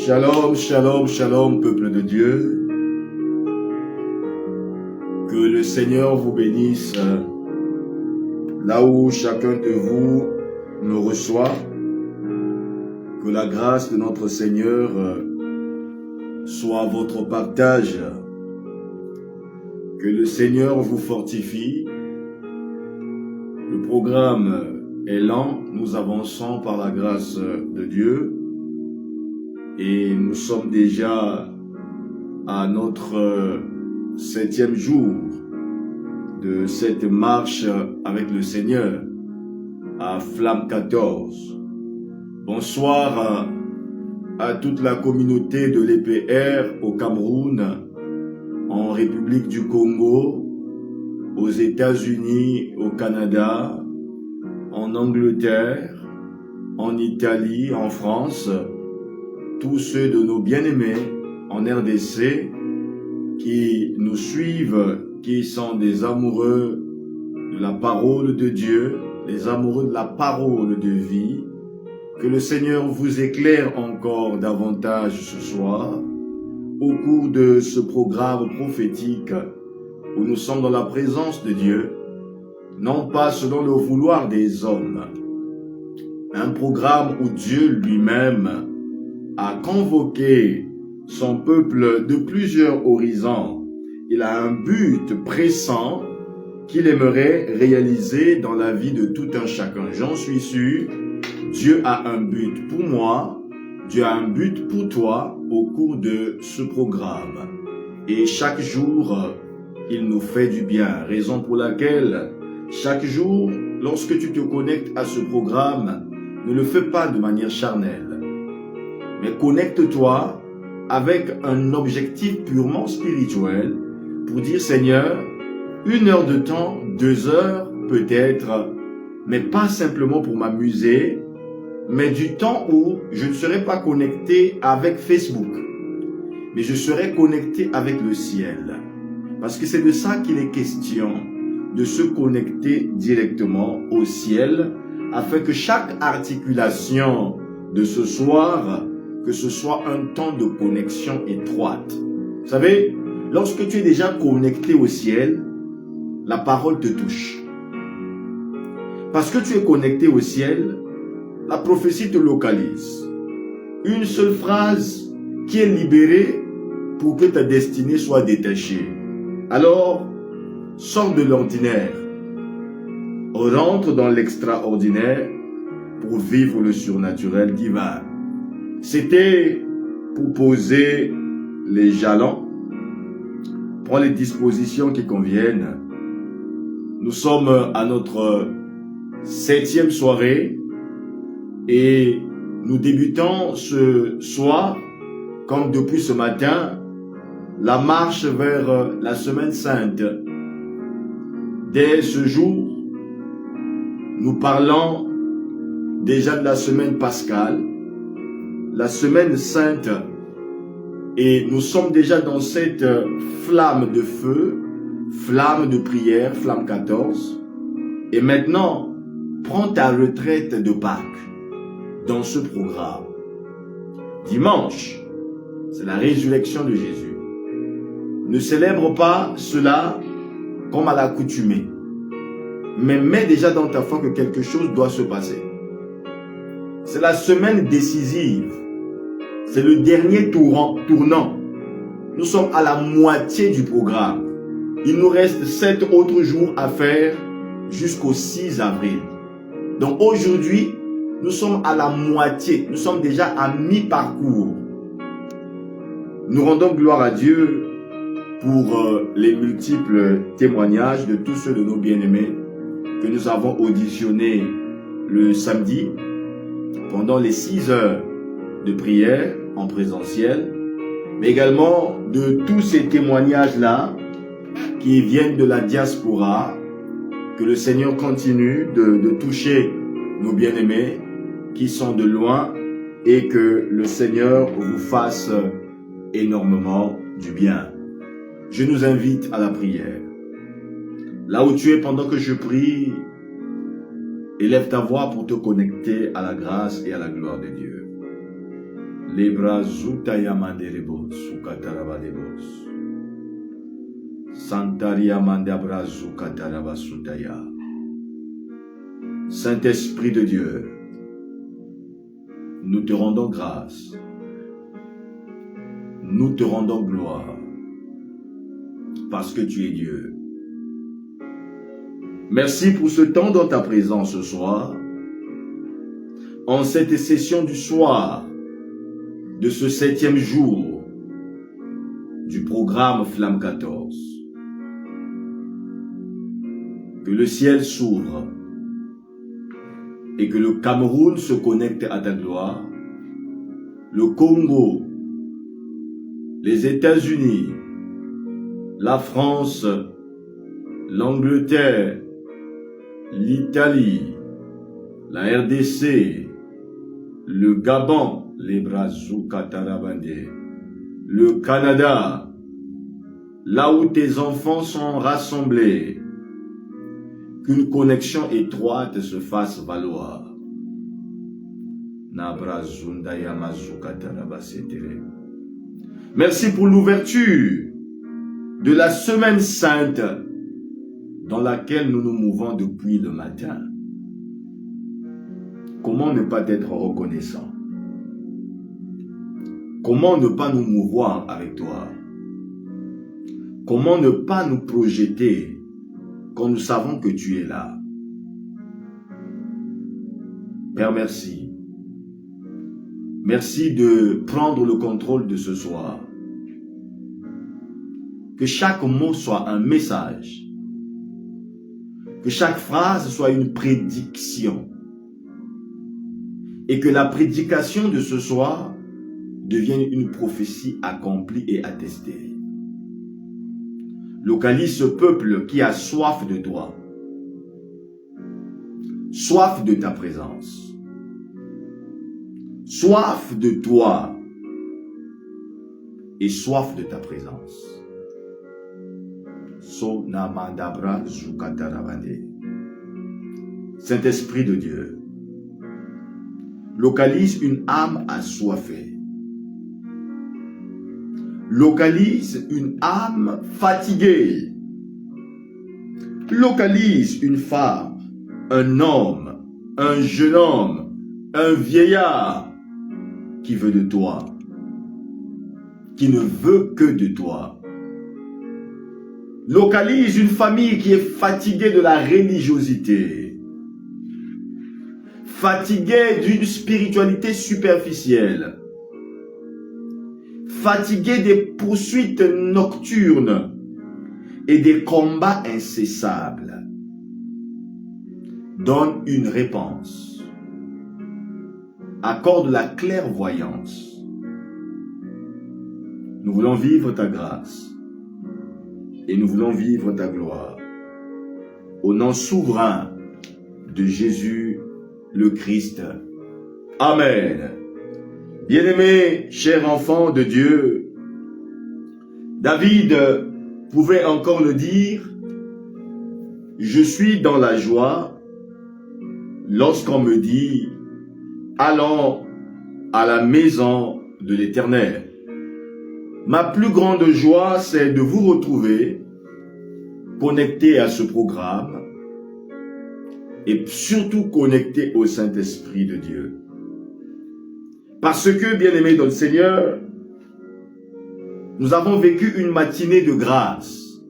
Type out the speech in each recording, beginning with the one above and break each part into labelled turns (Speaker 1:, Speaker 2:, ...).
Speaker 1: Shalom, shalom, shalom, peuple de Dieu. Que le Seigneur vous bénisse là où chacun de vous me reçoit. Que la grâce de notre Seigneur soit votre partage. Que le Seigneur vous fortifie. Le programme est lent, nous avançons par la grâce de Dieu. Et nous sommes déjà à notre 7e jour de cette marche avec le Seigneur à Flamme 14. Bonsoir à toute la communauté de l'EPR au Cameroun, en République du Congo, aux États-Unis, au Canada, en Angleterre, en Italie, en France, tous ceux de nos bien-aimés en RDC qui nous suivent, qui sont des amoureux de la parole de Dieu, des amoureux de la parole de vie. Que le Seigneur vous éclaire encore davantage ce soir au cours de ce programme prophétique où nous sommes dans la présence de Dieu, non pas selon le vouloir des hommes, un programme où Dieu lui-même a convoqué son peuple de plusieurs horizons. Il a un but pressant qu'il aimerait réaliser dans la vie de tout un chacun. J'en suis sûr, Dieu a un but pour moi, Dieu a un but pour toi au cours de ce programme. Et chaque jour, il nous fait du bien. Raison pour laquelle, chaque jour, lorsque tu te connectes à ce programme, ne le fais pas de manière charnelle. Mais connecte-toi avec un objectif purement spirituel pour dire Seigneur, 1 heure de temps, 2 heures peut-être, mais pas simplement pour m'amuser, mais du temps où je ne serai pas connecté avec Facebook, mais je serai connecté avec le ciel. Parce que c'est de ça qu'il est question, de se connecter directement au ciel, afin que chaque articulation de ce soir, que ce soit un temps de connexion étroite. Vous savez, lorsque tu es déjà connecté au ciel, la parole te touche. Parce que tu es connecté au ciel, la prophétie te localise. Une seule phrase qui est libérée pour que ta destinée soit détachée. Alors, sors de l'ordinaire, rentre dans l'extraordinaire pour vivre le surnaturel divin. C'était pour poser les jalons, prendre les dispositions qui conviennent. Nous sommes à notre 7e soirée et nous débutons ce soir, comme depuis ce matin, la marche vers la semaine sainte. Dès ce jour, nous parlons déjà de la semaine pascale, la semaine sainte, et nous sommes déjà dans cette flamme de feu, flamme de prière, flamme 14. Et maintenant, prends ta retraite de Pâques dans ce programme. Dimanche, c'est la résurrection de Jésus. Ne célèbre pas cela comme à l'accoutumée, mais mets déjà dans ta foi que quelque chose doit se passer. C'est la semaine décisive. C'est le dernier tournant. Nous sommes à la moitié du programme. Il nous reste 7 autres jours à faire jusqu'au 6 avril. Donc aujourd'hui, nous sommes à la moitié. Nous sommes déjà à mi-parcours. Nous rendons gloire à Dieu pour les multiples témoignages de tous ceux de nos bien-aimés que nous avons auditionnés le samedi pendant les 6 heures de prière en présentiel, mais également de tous ces témoignages-là qui viennent de la diaspora. Que le Seigneur continue de toucher nos bien-aimés qui sont de loin et que le Seigneur vous fasse énormément du bien. Je nous invite à la prière. Là où tu es pendant que je prie, élève ta voix pour te connecter à la grâce et à la gloire de Dieu. Lebra zutaya mandelebo sukatarabadebos. Santaria mandabra zukatarabasutaya. Saint-Esprit de Dieu, nous te rendons grâce. Nous te rendons gloire. Parce que tu es Dieu. Merci pour ce temps dans ta présence ce soir. En cette session du soir de ce 7e jour du programme Flamme 14. Que le ciel s'ouvre et que le Cameroun se connecte à ta gloire, le Congo, les États-Unis, la France, l'Angleterre, l'Italie, la RDC, le Gabon, les Brazukatarabande, le Canada, là où tes enfants sont rassemblés, qu'une connexion étroite se fasse valoir. Merci pour l'ouverture de la semaine sainte dans laquelle nous nous mouvons depuis le matin. Comment ne pas être reconnaissant? Comment ne pas nous mouvoir avec toi? Comment ne pas nous projeter quand nous savons que tu es là? Père, merci. Merci de prendre le contrôle de ce soir. Que chaque mot soit un message. Que chaque phrase soit une prédiction. Et que la prédication de ce soir devienne une prophétie accomplie et attestée. Localise ce peuple qui a soif de toi. Soif de ta présence. Soif de toi. Et soif de ta présence. Saint-Esprit de Dieu, localise une âme assoiffée. Localise une âme fatiguée. Localise une femme, un homme, un jeune homme, un vieillard qui veut de toi, qui ne veut que de toi. Localise une famille qui est fatiguée de la religiosité, fatiguée d'une spiritualité superficielle, fatiguée des poursuites nocturnes et des combats incessables. Donne une réponse. Accorde la clairvoyance. Nous voulons vivre ta grâce et nous voulons vivre ta gloire. Au nom souverain de Jésus le Christ. Amen. Bien-aimés, chers enfants de Dieu, David pouvait encore le dire, je suis dans la joie lorsqu'on me dit, allons à la maison de l'Éternel. Ma plus grande joie, c'est de vous retrouver connecté à ce programme et surtout connecté au Saint-Esprit de Dieu. Parce que, bien-aimés dans le Seigneur, nous avons vécu une matinée de grâce.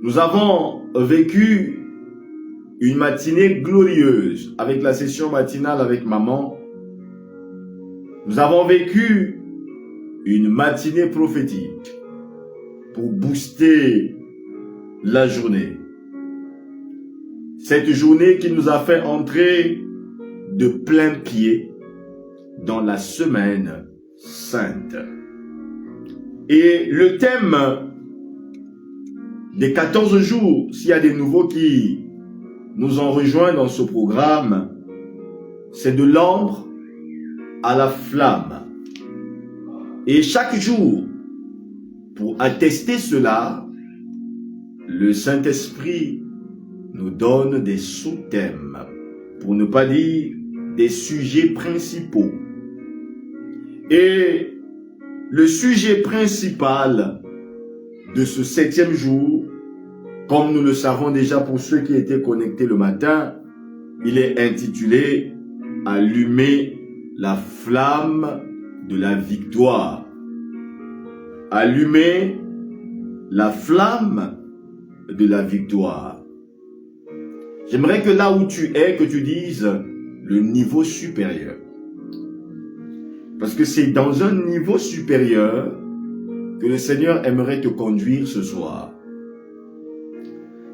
Speaker 1: Nous avons vécu une matinée glorieuse avec la session matinale avec maman. Nous avons vécu une matinée prophétique pour booster la journée. Cette journée qui nous a fait entrer de plein pied dans la semaine sainte. Et le thème des 14 jours, s'il y a des nouveaux qui nous ont rejoints dans ce programme, c'est de l'ombre à la flamme. Et chaque jour, pour attester cela, le Saint-Esprit nous donne des sous-thèmes, pour ne pas dire des sujets principaux Et le sujet principal de ce 7e jour, comme nous le savons déjà pour ceux qui étaient connectés le matin, il est intitulé « Allumer la flamme de la victoire ». Allumer la flamme de la victoire. J'aimerais que là où tu es, que tu dises le niveau supérieur. Parce que c'est dans un niveau supérieur que le Seigneur aimerait te conduire ce soir.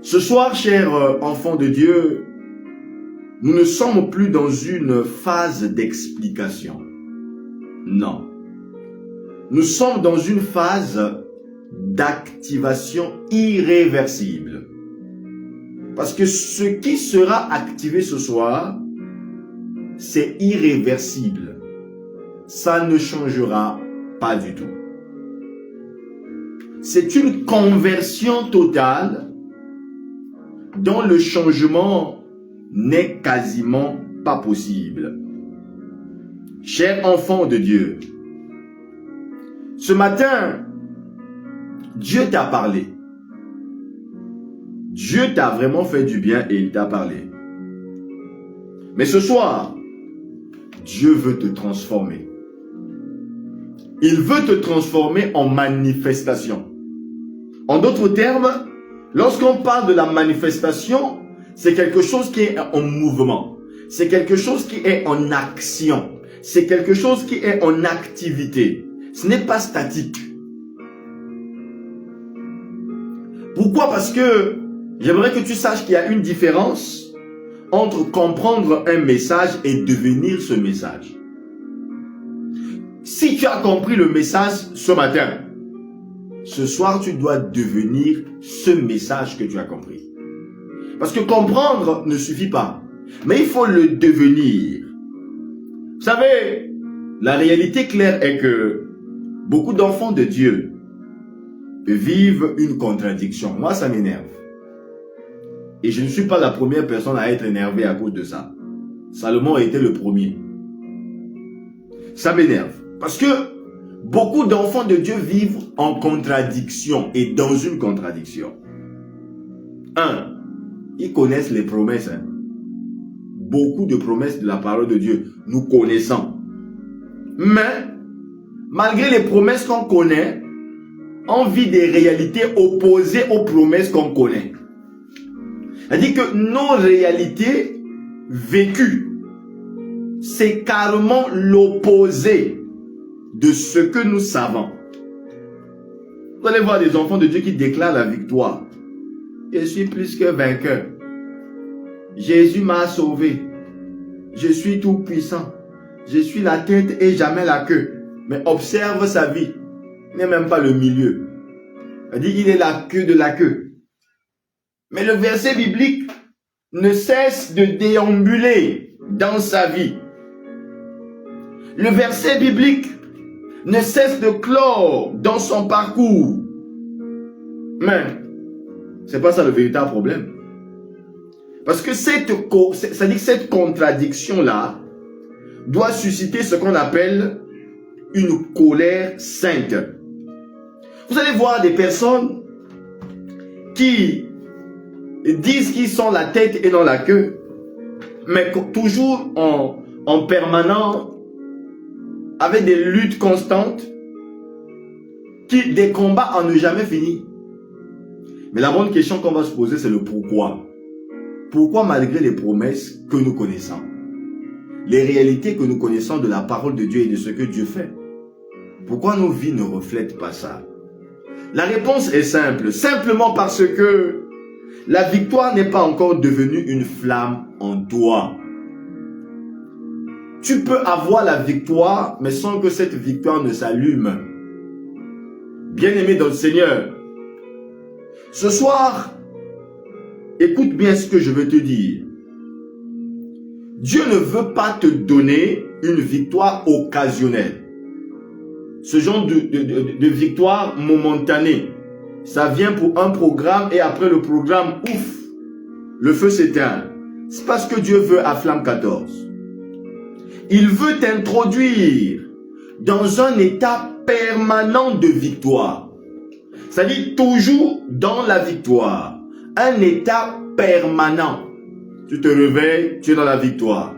Speaker 1: Ce soir, chers enfants de Dieu, nous ne sommes plus dans une phase d'explication. Non. Nous sommes dans une phase d'activation irréversible. Parce que ce qui sera activé ce soir, c'est irréversible. Ça ne changera pas du tout. C'est une conversion totale dont le changement n'est quasiment pas possible. Chers enfants de Dieu, ce matin, Dieu t'a parlé. Dieu t'a vraiment fait du bien et il t'a parlé. Mais ce soir, Dieu veut te transformer. Il veut te transformer en manifestation. En d'autres termes, lorsqu'on parle de la manifestation, c'est quelque chose qui est en mouvement. C'est quelque chose qui est en action. C'est quelque chose qui est en activité. Ce n'est pas statique. Pourquoi? Parce que j'aimerais que tu saches qu'il y a une différence entre comprendre un message et devenir ce message. Si tu as compris le message ce matin, ce soir tu dois devenir ce message que tu as compris. Parce que comprendre ne suffit pas, mais il faut le devenir. Vous savez, la réalité claire est que beaucoup d'enfants de Dieu vivent une contradiction. Moi, ça m'énerve. Et je ne suis pas la première personne à être énervée à cause de ça. Salomon a été le premier. Ça m'énerve. Parce que beaucoup d'enfants de Dieu vivent en contradiction et dans une contradiction. 1. Ils connaissent les promesses. Beaucoup de promesses de la parole de Dieu, nous connaissons. Mais, malgré les promesses qu'on connaît, on vit des réalités opposées aux promesses qu'on connaît. C'est-à-dire que nos réalités vécues, c'est carrément l'opposé de ce que nous savons. Vous allez voir des enfants de Dieu qui déclarent la victoire. Je suis plus que vainqueur. Jésus m'a sauvé. Je suis tout puissant. Je suis la tête et jamais la queue. Mais observe sa vie. Il n'est même pas le milieu. Il dit il est la queue de la queue. Mais le verset biblique ne cesse de déambuler dans sa vie. Le verset biblique ne cesse de clore dans son parcours. Mais c'est pas ça le véritable problème. Parce que cette contradiction-là doit susciter ce qu'on appelle une colère sainte. Vous allez voir des personnes qui disent qu'ils sont la tête et non la queue, mais toujours en permanent, avec des luttes constantes, des combats en ne jamais finir. Mais la bonne question qu'on va se poser, c'est le pourquoi. Pourquoi malgré les promesses que nous connaissons, les réalités que nous connaissons de la parole de Dieu et de ce que Dieu fait, pourquoi nos vies ne reflètent pas ça? La réponse est simple, simplement parce que la victoire n'est pas encore devenue une flamme en toi. Tu peux avoir la victoire, mais sans que cette victoire ne s'allume. Bien-aimé dans le Seigneur, ce soir, écoute bien ce que je veux te dire. Dieu ne veut pas te donner une victoire occasionnelle. Ce genre de victoire momentanée. Ça vient pour un programme et après le programme, ouf, le feu s'éteint. C'est pas ce que Dieu veut à Flamme 14. Il veut t'introduire dans un état permanent de victoire. C'est-à-dire toujours dans la victoire. Un état permanent. Tu te réveilles, tu es dans la victoire.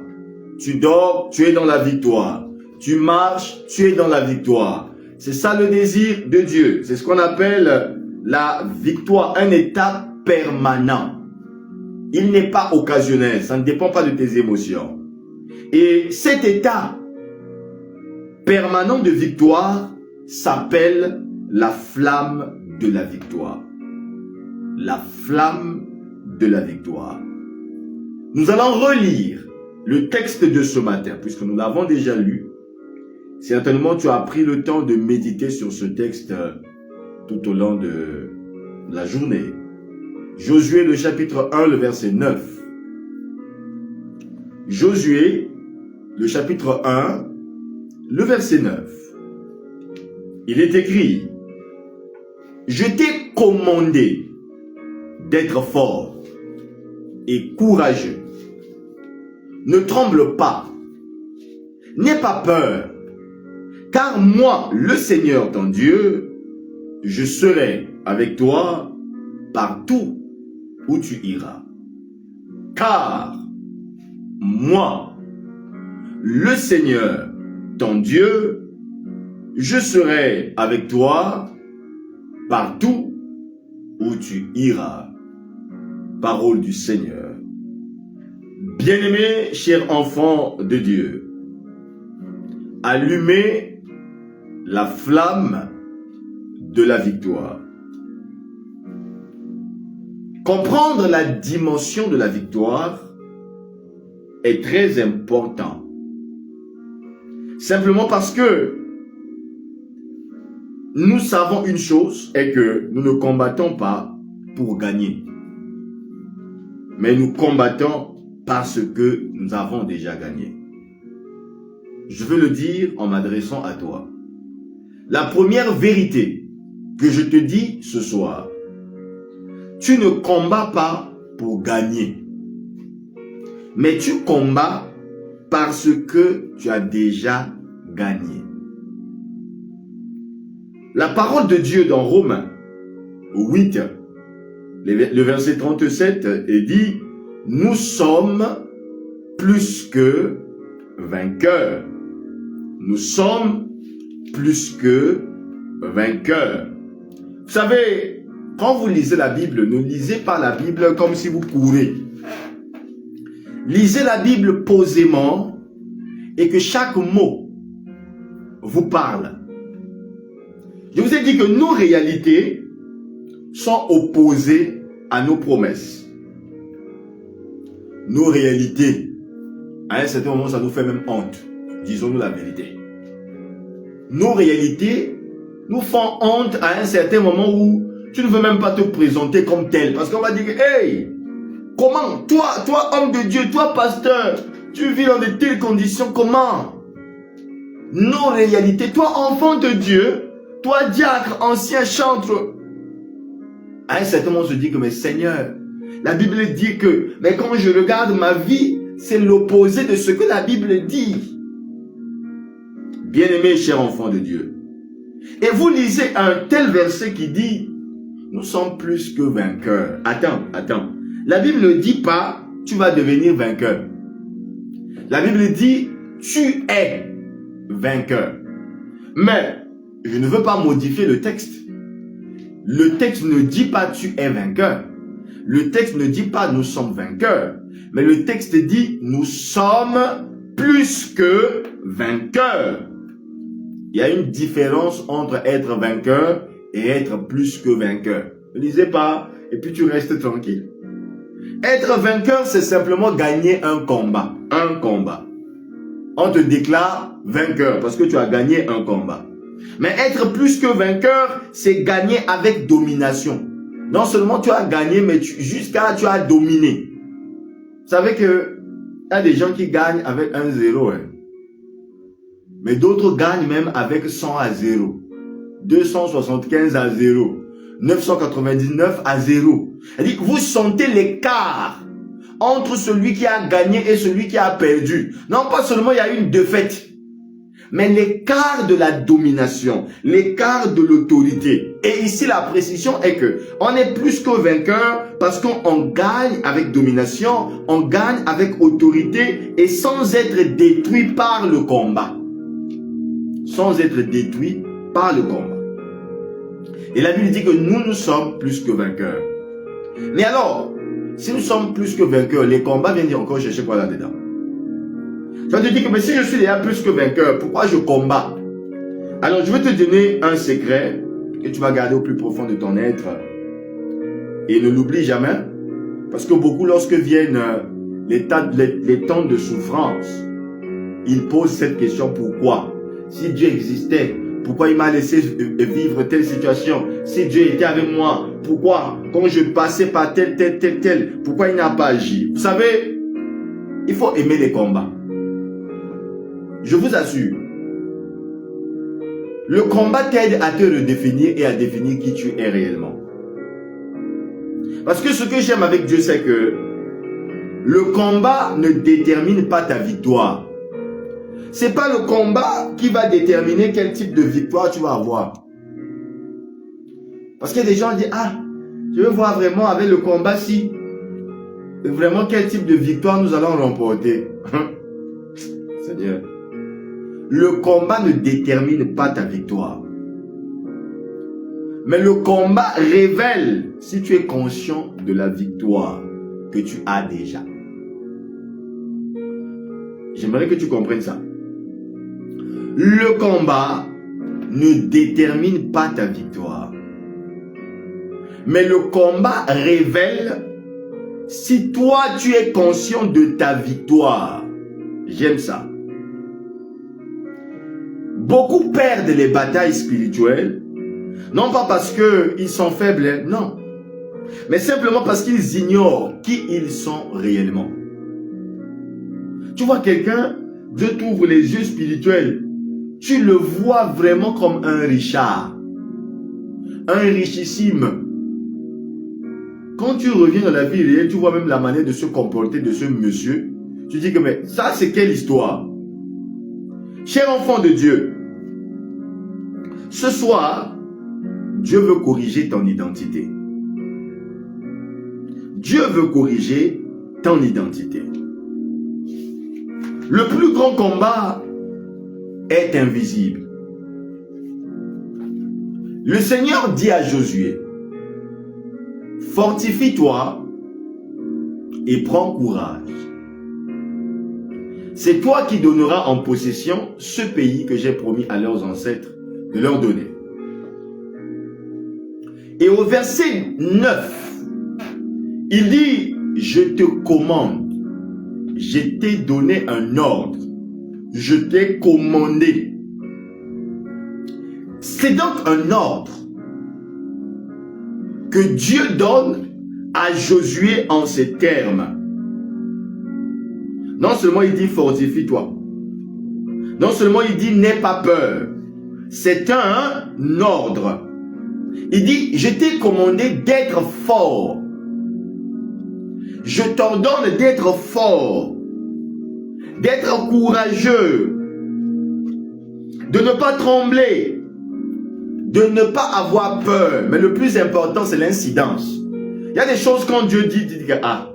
Speaker 1: Tu dors, tu es dans la victoire. Tu marches, tu es dans la victoire. C'est ça le désir de Dieu. C'est ce qu'on appelle la victoire, un état permanent. Il n'est pas occasionnel, ça ne dépend pas de tes émotions. Et cet état permanent de victoire s'appelle la flamme de la victoire. La flamme de la victoire. Nous allons relire le texte de ce matin, puisque nous l'avons déjà lu. Certainement, tu as pris le temps de méditer sur ce texte tout au long de la journée. Josué, le chapitre 1, le verset 9. Josué, le chapitre 1, le verset 9. Il est écrit: je t'ai commandé d'être fort et courageux. Ne tremble pas, n'aie pas peur, car moi, le Seigneur ton Dieu, je serai avec toi partout où tu iras. Car moi, le Seigneur ton Dieu, je serai avec toi partout où tu iras. Parole du Seigneur. Bien-aimés, chers enfants de Dieu, allumez la flamme de la victoire. Comprendre la dimension de la victoire est très important. Simplement parce que nous savons une chose, est que nous ne combattons pas pour gagner. Mais nous combattons parce que nous avons déjà gagné. Je veux le dire en m'adressant à toi. La première vérité que je te dis ce soir, tu ne combats pas pour gagner, mais tu combats parce que tu as déjà gagné. La parole de Dieu dans Romains 8, le verset 37, est dit: nous sommes plus que vainqueurs. Nous sommes plus que vainqueurs. Vous savez, quand vous lisez la Bible, ne lisez pas la Bible comme si vous courez. Lisez la Bible posément et que chaque mot vous parle. Je vous ai dit que nos réalités sont opposées à nos promesses. Nos réalités, à un certain moment, ça nous fait même honte. Disons-nous la vérité. Nos réalités nous font honte à un certain moment où tu ne veux même pas te présenter comme tel. Parce qu'on va dire, hey, comment, toi homme de Dieu, toi pasteur, tu vis dans de telles conditions, comment? Nos réalités, toi enfant de Dieu, toi diacre, ancien chantre, à un certain moment on se dit que, mais Seigneur, la Bible dit que, mais quand je regarde ma vie, c'est l'opposé de ce que la Bible dit. Bien-aimés, chers enfants de Dieu, et vous lisez un tel verset qui dit, nous sommes plus que vainqueurs. Attends. La Bible ne dit pas, tu vas devenir vainqueur. La Bible dit, tu es vainqueur. Mais, je ne veux pas modifier le texte. Le texte ne dit pas, tu es vainqueur. Le texte ne dit pas, nous sommes vainqueurs. Mais le texte dit, nous sommes plus que vainqueurs. Il y a une différence entre être vainqueur et être plus que vainqueur. Ne lisez pas, et puis tu restes tranquille. Être vainqueur, c'est simplement gagner un combat. Un combat. On te déclare vainqueur parce que tu as gagné un combat. Mais être plus que vainqueur, c'est gagner avec domination. Non seulement tu as gagné, mais jusqu'à tu as dominé. Vous savez que il y a des gens qui gagnent avec 1-0. Hein. Mais d'autres gagnent même avec 100-0. 275-0. 999-0. C'est-à-dire que vous sentez l'écart entre celui qui a gagné et celui qui a perdu. Non pas seulement il y a une défaite, mais l'écart de la domination, l'écart de l'autorité. Et ici, la précision est que on est plus que vainqueur parce qu'on gagne avec domination, on gagne avec autorité et sans être détruit par le combat. Sans être détruit par le combat. Et la Bible dit que nous sommes plus que vainqueurs. Mais alors, si nous sommes plus que vainqueurs, les combats viennent dire encore chercher quoi là-dedans? Ça te dit que mais si je suis déjà plus que vainqueur, pourquoi je combats? Alors je vais te donner un secret que tu vas garder au plus profond de ton être. Et ne l'oublie jamais. Parce que beaucoup, lorsque viennent les temps de souffrance, ils posent cette question: pourquoi? Si Dieu existait, pourquoi il m'a laissé vivre telle situation? Si Dieu était avec moi, pourquoi? Quand je passais par tel, pourquoi il n'a pas agi? Vous savez, il faut aimer les combats. Je vous assure, le combat t'aide à te redéfinir et à définir qui tu es réellement. Parce que ce que j'aime avec Dieu, c'est que le combat ne détermine pas ta victoire. C'est pas le combat qui va déterminer quel type de victoire tu vas avoir. Parce que des gens disent: ah, je veux voir vraiment avec le combat si vraiment quel type de victoire nous allons remporter. Seigneur, le combat ne détermine pas ta victoire. Mais le combat révèle si tu es conscient de la victoire que tu as déjà. J'aimerais que tu comprennes ça. Le combat ne détermine pas ta victoire. Mais le combat révèle si toi tu es conscient de ta victoire. J'aime ça. Beaucoup perdent les batailles spirituelles, non pas parce qu'ils sont faibles, non. Mais simplement parce qu'ils ignorent qui ils sont réellement. Tu vois quelqu'un, Dieu t'ouvre les yeux spirituels. Tu le vois vraiment comme un richard. Un richissime. Quand tu reviens dans la vie réelle, tu vois même la manière de se comporter de ce monsieur. Tu dis que mais ça c'est quelle histoire? Cher enfant de Dieu, ce soir, Dieu veut corriger ton identité. Dieu veut corriger ton identité. Le plus grand combat est invisible. Le Seigneur dit à Josué: fortifie-toi et prends courage. C'est toi qui donneras en possession ce pays que j'ai promis à leurs ancêtres de leur donner. Et au verset 9, il dit: je te commande, je t'ai donné un ordre, je t'ai commandé. C'est donc un ordre que Dieu donne à Josué en ces termes. Non seulement il dit fortifie-toi, non seulement il dit n'aie pas peur, c'est un ordre. Il dit: je t'ai commandé d'être fort. Je t'ordonne d'être fort, d'être courageux, de ne pas trembler, de ne pas avoir peur. Mais le plus important, c'est l'incidence. Il y a des choses quand Dieu dit que ah,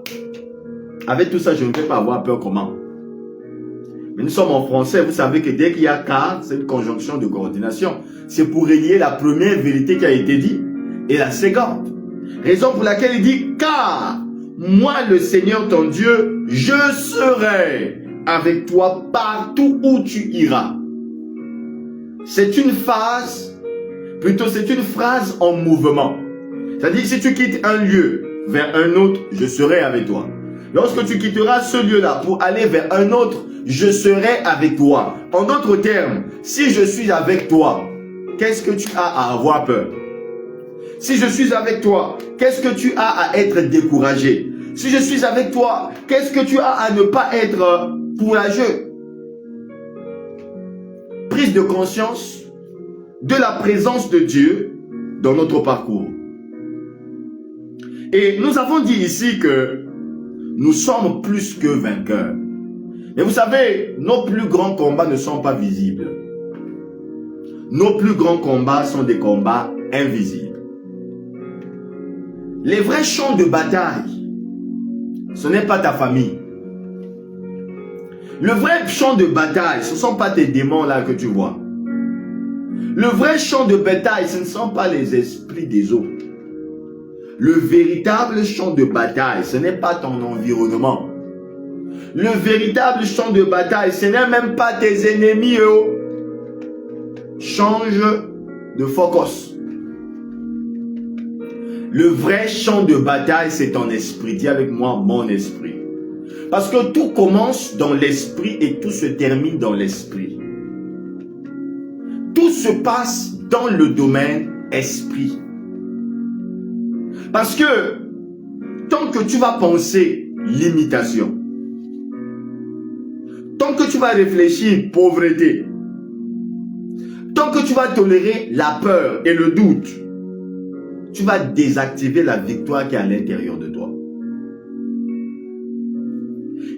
Speaker 1: avec tout ça, je ne vais pas avoir peur. Comment? Mais nous sommes en français, vous savez que dès qu'il y a car, c'est une conjonction de coordination. C'est pour relier la première vérité qui a été dite et la seconde. Raison pour laquelle il dit: car moi, le Seigneur ton Dieu, je serai avec toi partout où tu iras. C'est une phase, plutôt c'est une phrase en mouvement. C'est-à-dire, si tu quittes un lieu vers un autre, je serai avec toi. Lorsque tu quitteras ce lieu-là pour aller vers un autre, je serai avec toi. En d'autres termes, si je suis avec toi, qu'est-ce que tu as à avoir peur? Si je suis avec toi, qu'est-ce que tu as à être découragé? Si je suis avec toi, qu'est-ce que tu as à ne pas être courageux? Prise de conscience de la présence de Dieu dans notre parcours. Et nous avons dit ici que nous sommes plus que vainqueurs. Mais vous savez, nos plus grands combats ne sont pas visibles. nos plus grands combats sont des combats invisibles. Les vrais champs de bataille, ce n'est pas ta famille. Le vrai champ de bataille, ce ne sont pas tes démons là que tu vois. Le vrai champ de bataille, ce ne sont pas les esprits des autres. Le véritable champ de bataille, ce n'est pas ton environnement. Le véritable champ de bataille, ce n'est même pas tes ennemis. Change de focus. Le vrai champ de bataille, c'est ton esprit. Dis avec moi, mon esprit. Parce que tout commence dans l'esprit et tout se termine dans l'esprit. Tout se passe dans le domaine esprit. Parce que tant que tu vas penser limitation, tant que tu vas réfléchir pauvreté, tant que tu vas tolérer la peur et le doute, tu vas désactiver la victoire qui est à l'intérieur de toi.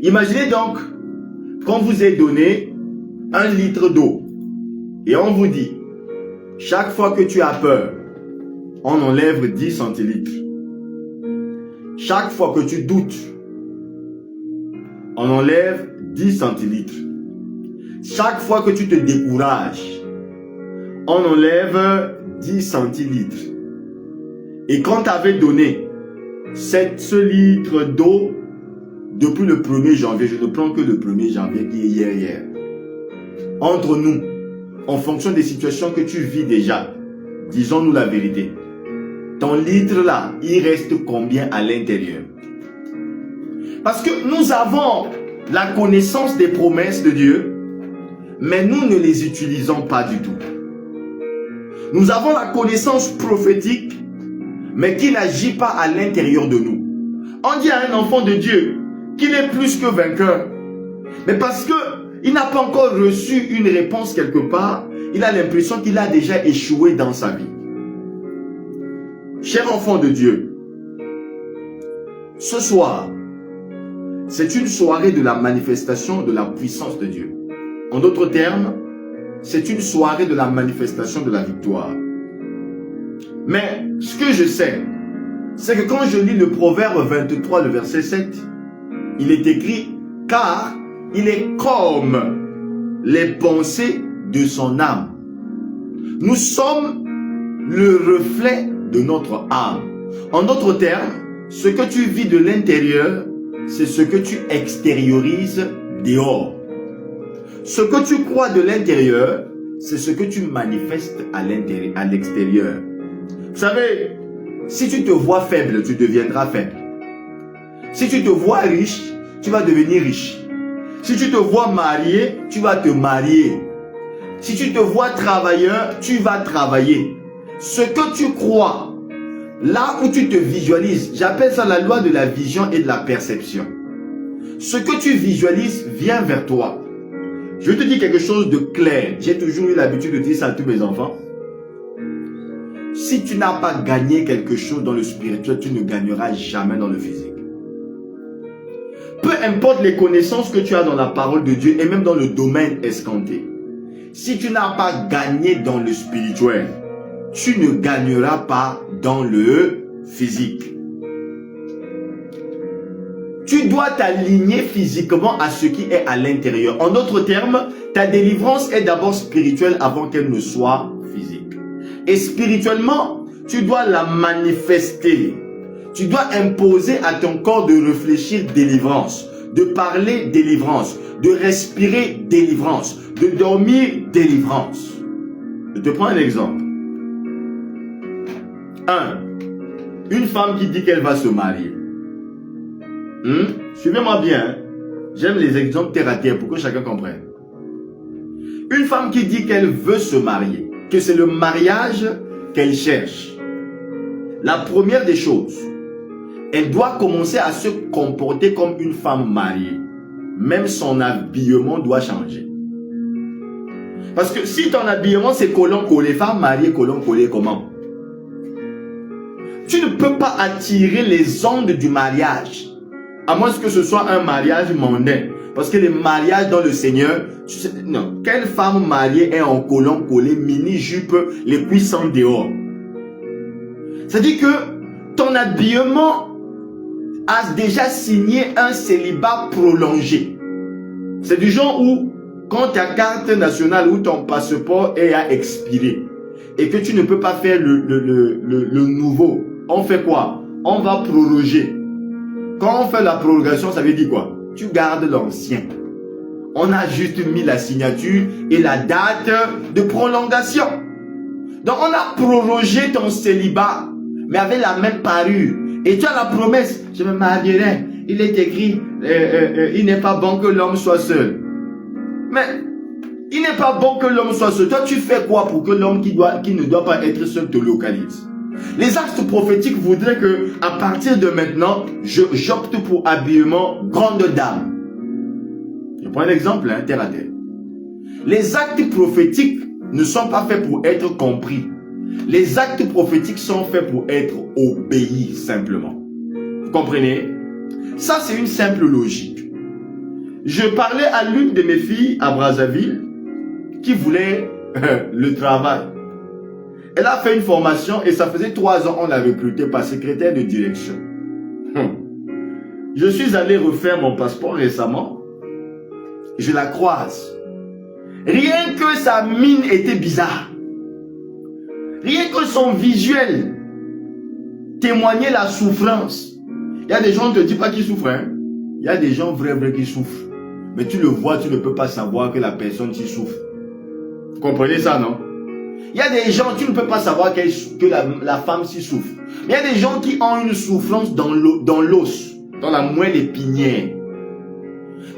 Speaker 1: Imaginez donc qu'on vous ait donné 1 litre d'eau et on vous dit, chaque fois que tu as peur, on enlève 10 centilitres. Chaque fois que tu doutes, on enlève 10 centilitres. Chaque fois que tu te décourages, on enlève 10 centilitres. Et quand tu avais donné 7 litres d'eau depuis le 1er janvier, je ne prends que le 1er janvier qui est hier. Entre nous, en fonction des situations que tu vis déjà, disons-nous la vérité. Ton litre là, il reste combien à l'intérieur? Parce que nous avons la connaissance des promesses de Dieu, mais nous ne les utilisons pas du tout. Nous avons la connaissance prophétique, mais qui n'agit pas à l'intérieur de nous. On dit à un enfant de Dieu qu'il est plus que vainqueur. Mais parce qu'il n'a pas encore reçu une réponse quelque part, il a l'impression qu'il a déjà échoué dans sa vie. Cher enfant de Dieu, ce soir, c'est une soirée de la manifestation de la puissance de Dieu. En d'autres termes, c'est une soirée de la manifestation de la victoire. Mais ce que je sais, c'est que quand je lis le Proverbe 23, le verset 7, il est écrit, car il est comme les pensées de son âme. Nous sommes le reflet de notre âme. En d'autres termes, ce que tu vis de l'intérieur, c'est ce que tu extériorises dehors. Ce que tu crois de l'intérieur, c'est ce que tu manifestes à l'extérieur. Vous savez, si tu te vois faible, tu deviendras faible. Si tu te vois riche, tu vas devenir riche. Si tu te vois marié, tu vas te marier. Si tu te vois travailleur, tu vas travailler. Ce que tu crois, là où tu te visualises, j'appelle ça la loi de la vision et de la perception. Ce que tu visualises vient vers toi. Je te dis quelque chose de clair. J'ai toujours eu l'habitude de dire ça à tous mes enfants. Si tu n'as pas gagné quelque chose dans le spirituel, tu ne gagneras jamais dans le physique. Peu importe les connaissances que tu as dans la parole de Dieu et même dans le domaine escanté. Si tu n'as pas gagné dans le spirituel, tu ne gagneras pas dans le physique. Tu dois t'aligner physiquement à ce qui est à l'intérieur. En d'autres termes, ta délivrance est d'abord spirituelle avant qu'elle ne soit physique. Et spirituellement, tu dois la manifester. Tu dois imposer à ton corps de réfléchir délivrance, de parler délivrance, de respirer délivrance, de dormir délivrance. Je te prends un exemple. 1. Une femme qui dit qu'elle va se marier. Suivez-moi bien. J'aime les exemples terre à terre pour que chacun comprenne. Une femme qui dit qu'elle veut se marier, que c'est le mariage qu'elle cherche. La première des choses, elle doit commencer à se comporter comme une femme mariée. Même son habillement doit changer. Parce que si ton habillement c'est collant-collé, femme mariée collant-collé, comment? Tu ne peux pas attirer les ondes du mariage. À moins que ce soit un mariage mondain. Parce que les mariages dans le Seigneur, tu sais, non, quelle femme mariée est en collant collé, mini-jupe, les cuisses sont dehors? C'est-à-dire que ton habillement a déjà signé un célibat prolongé. C'est du genre où, quand ta carte nationale ou ton passeport est à expirer et que tu ne peux pas faire le nouveau, on fait quoi? On va proroger. Quand on fait la prorogation, ça veut dire quoi? Tu gardes l'ancien. On a juste mis la signature et la date de prolongation. Donc on a prorogé ton célibat, mais avec la même parure. Et tu as la promesse, je me marierai. Il est écrit, il n'est pas bon que l'homme soit seul. Mais il n'est pas bon que l'homme soit seul. Toi, tu fais quoi pour que l'homme qui ne doit pas être seul te localise? Les actes prophétiques voudraient que, à partir de maintenant, j'opte pour habillement grande dame. Je prends un exemple, hein, terre à terre. Les actes prophétiques ne sont pas faits pour être compris. Les actes prophétiques sont faits pour être obéis simplement. Vous comprenez? Ça, c'est une simple logique. Je parlais à l'une de mes filles à Brazzaville qui voulait le travail. Elle a fait une formation et ça faisait 3 ans qu'on l'a recrutée par secrétaire de direction. Je suis allé refaire mon passeport récemment. Je la croise. Rien que sa mine était bizarre. Rien que son visuel témoignait la souffrance. Il y a des gens, on ne te dit pas qu'ils souffrent. Hein? Il y a des gens vrais qui souffrent. Mais tu le vois, tu ne peux pas savoir que la personne t'y souffre. Vous comprenez ça, non? Il y a des gens, tu ne peux pas savoir que la femme s'y souffre. Mais il y a des gens qui ont une souffrance dans l'os, dans la moelle épinière.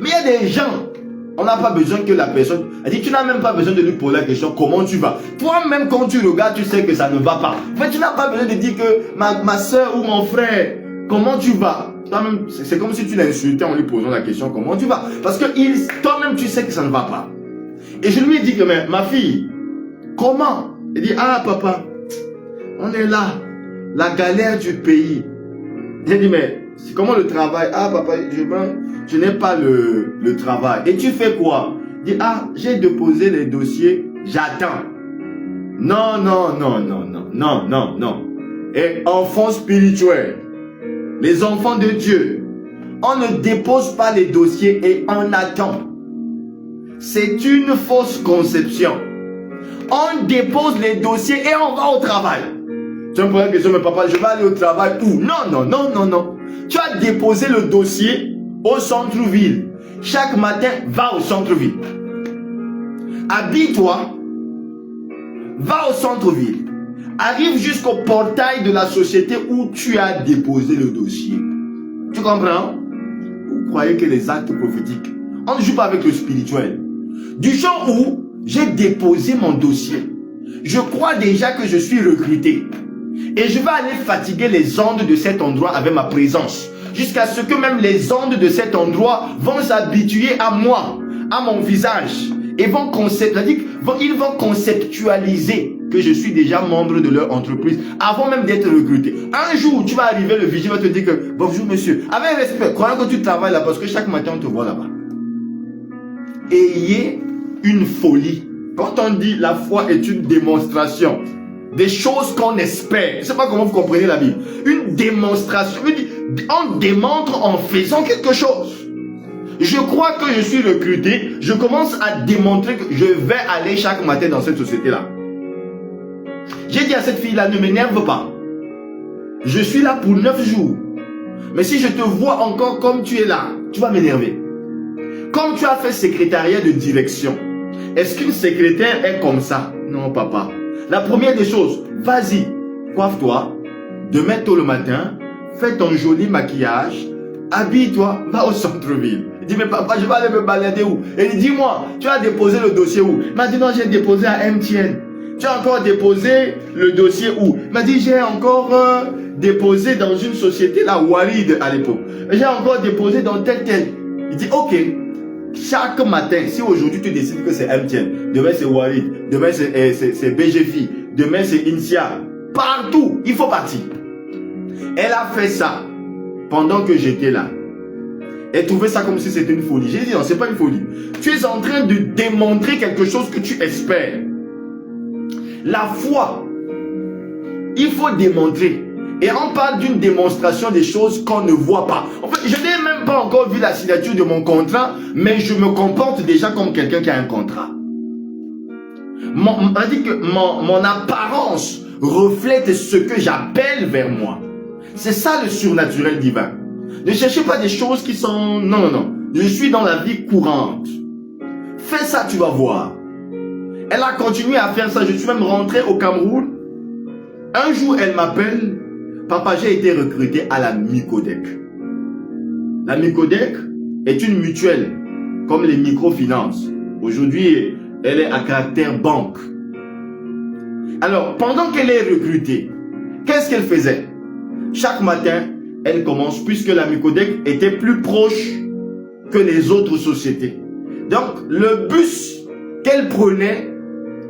Speaker 1: Mais il y a des gens, on n'a pas besoin que la personne... Elle dit, tu n'as même pas besoin de lui poser la question, comment tu vas? Toi-même, quand tu regardes, tu sais que ça ne va pas. En fait, tu n'as pas besoin de dire que ma soeur ou mon frère, comment tu vas? Toi-même, c'est comme si tu l'insultais en lui posant la question, comment tu vas? Parce que toi-même, tu sais que ça ne va pas. Et je lui ai dit que, mais, ma fille, comment? Il dit, ah papa, on est là, la galère du pays. J'ai dit, mais comment le travail? Ah papa, je n'ai pas le travail. Et tu fais quoi? Il dit, ah, j'ai déposé les dossiers, j'attends. Non, non, non, non, non, non, non, non. Et enfant spirituel, les enfants de Dieu, on ne dépose pas les dossiers et on attend. C'est une fausse conception. On dépose les dossiers et on va au travail. Tu me poses la question, mais papa, je vais aller au travail où? Non, non, non, non, non. Tu as déposé le dossier au centre-ville. Chaque matin, va au centre-ville. Habille-toi, va au centre-ville. Arrive jusqu'au portail de la société où tu as déposé le dossier. Tu comprends? Vous croyez que les actes prophétiques, on ne joue pas avec le spirituel. Du genre où j'ai déposé mon dossier. Je crois déjà que je suis recruté. Et je vais aller fatiguer les ondes de cet endroit avec ma présence. Jusqu'à ce que même les ondes de cet endroit vont s'habituer à moi, à mon visage. Et ils vont conceptualiser que je suis déjà membre de leur entreprise avant même d'être recruté. Un jour, tu vas arriver, le vigile va te dire que bonjour monsieur, avec respect, croyant que tu travailles là parce que chaque matin on te voit là-bas. Ayez une folie. Quand on dit la foi est une démonstration des choses qu'on espère, je ne sais pas comment vous comprenez la Bible, une démonstration, on démontre en faisant quelque chose. Je crois que je suis recruté, je commence à démontrer que je vais aller chaque matin dans cette société-là. J'ai dit à cette fille-là, ne m'énerve pas. Je suis là pour 9 jours. Mais si je te vois encore comme tu es là, tu vas m'énerver. Comme tu as fait secrétariat de direction, est-ce qu'une secrétaire est comme ça? Non, papa. La première des choses, vas-y, coiffe-toi, demain tôt le matin, fais ton joli maquillage, habille-toi, va au centre-ville. Il dit, mais papa, je vais aller me balader où? Et il dit, dis-moi, tu as déposé le dossier où? Il m'a dit, non, j'ai déposé à MTN. Tu as encore déposé le dossier où? Il m'a dit, j'ai encore déposé dans une société, la Warid à l'époque. J'ai encore déposé dans tel. Il dit, ok, chaque matin, si aujourd'hui tu décides que c'est MTN, demain c'est Warid, demain c'est BGFI, demain c'est INSIA, partout, il faut partir. Elle a fait ça pendant que j'étais là. et trouver ça comme si c'était une folie. J'ai dit non, c'est pas une folie. Tu es en train de démontrer quelque chose que tu espères. La foi, il faut démontrer. Et on parle d'une démonstration des choses qu'on ne voit pas. En fait, je n'ai même pas encore vu la signature de mon contrat, mais je me comporte déjà comme quelqu'un qui a un contrat. On dit que mon apparence reflète ce que j'appelle vers moi. C'est ça le surnaturel divin. Ne cherchez pas des choses qui sont... Non, non, non. Je suis dans la vie courante. Fais ça, tu vas voir. Elle a continué à faire ça. Je suis même rentré au Cameroun. Un jour, elle m'appelle. Papa, j'ai été recruté à la Micodec. La Micodec est une mutuelle, comme les microfinances. Aujourd'hui, elle est à caractère banque. Alors, pendant qu'elle est recrutée, qu'est-ce qu'elle faisait? Chaque matin, elle commence, puisque la Micodec était plus proche que les autres sociétés. Donc, le bus qu'elle prenait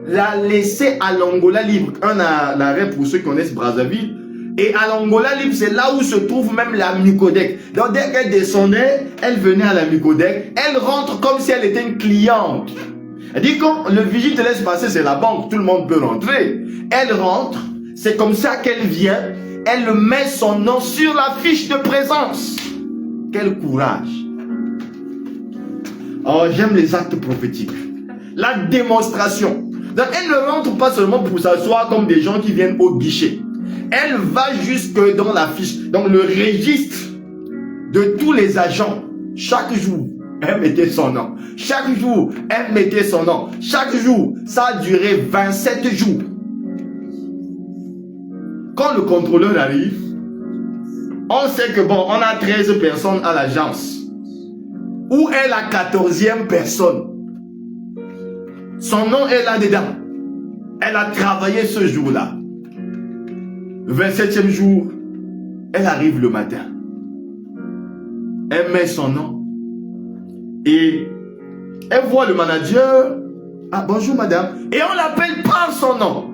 Speaker 1: la laissait à l'Angola libre. Un arrêt pour ceux qui connaissent Brazzaville. Et à l'Angola libre, c'est là où se trouve même la Micodec. Donc, dès qu'elle descendait, elle venait à la Micodec. Elle rentre comme si elle était une cliente. Elle dit quand le vigile te laisse passer, c'est la banque, tout le monde peut rentrer. Elle rentre, c'est comme ça qu'elle vient. Elle met son nom sur la fiche de présence. Quel courage. Oh, j'aime les actes prophétiques. La démonstration. Donc, elle ne rentre pas seulement pour s'asseoir comme des gens qui viennent au guichet. Elle va jusque dans la fiche, dans le registre de tous les agents. Chaque jour, elle mettait son nom. Chaque jour, elle mettait son nom. Chaque jour, ça a duré 27 jours. Quand le contrôleur arrive, on sait que bon, on a 13 personnes à l'agence. Où est la 14e personne? Son nom est là-dedans. Elle a travaillé ce jour-là. Le 27e jour, elle arrive le matin. Elle met son nom. Et elle voit le manager. Ah, bonjour madame. Et on l'appelle par son nom.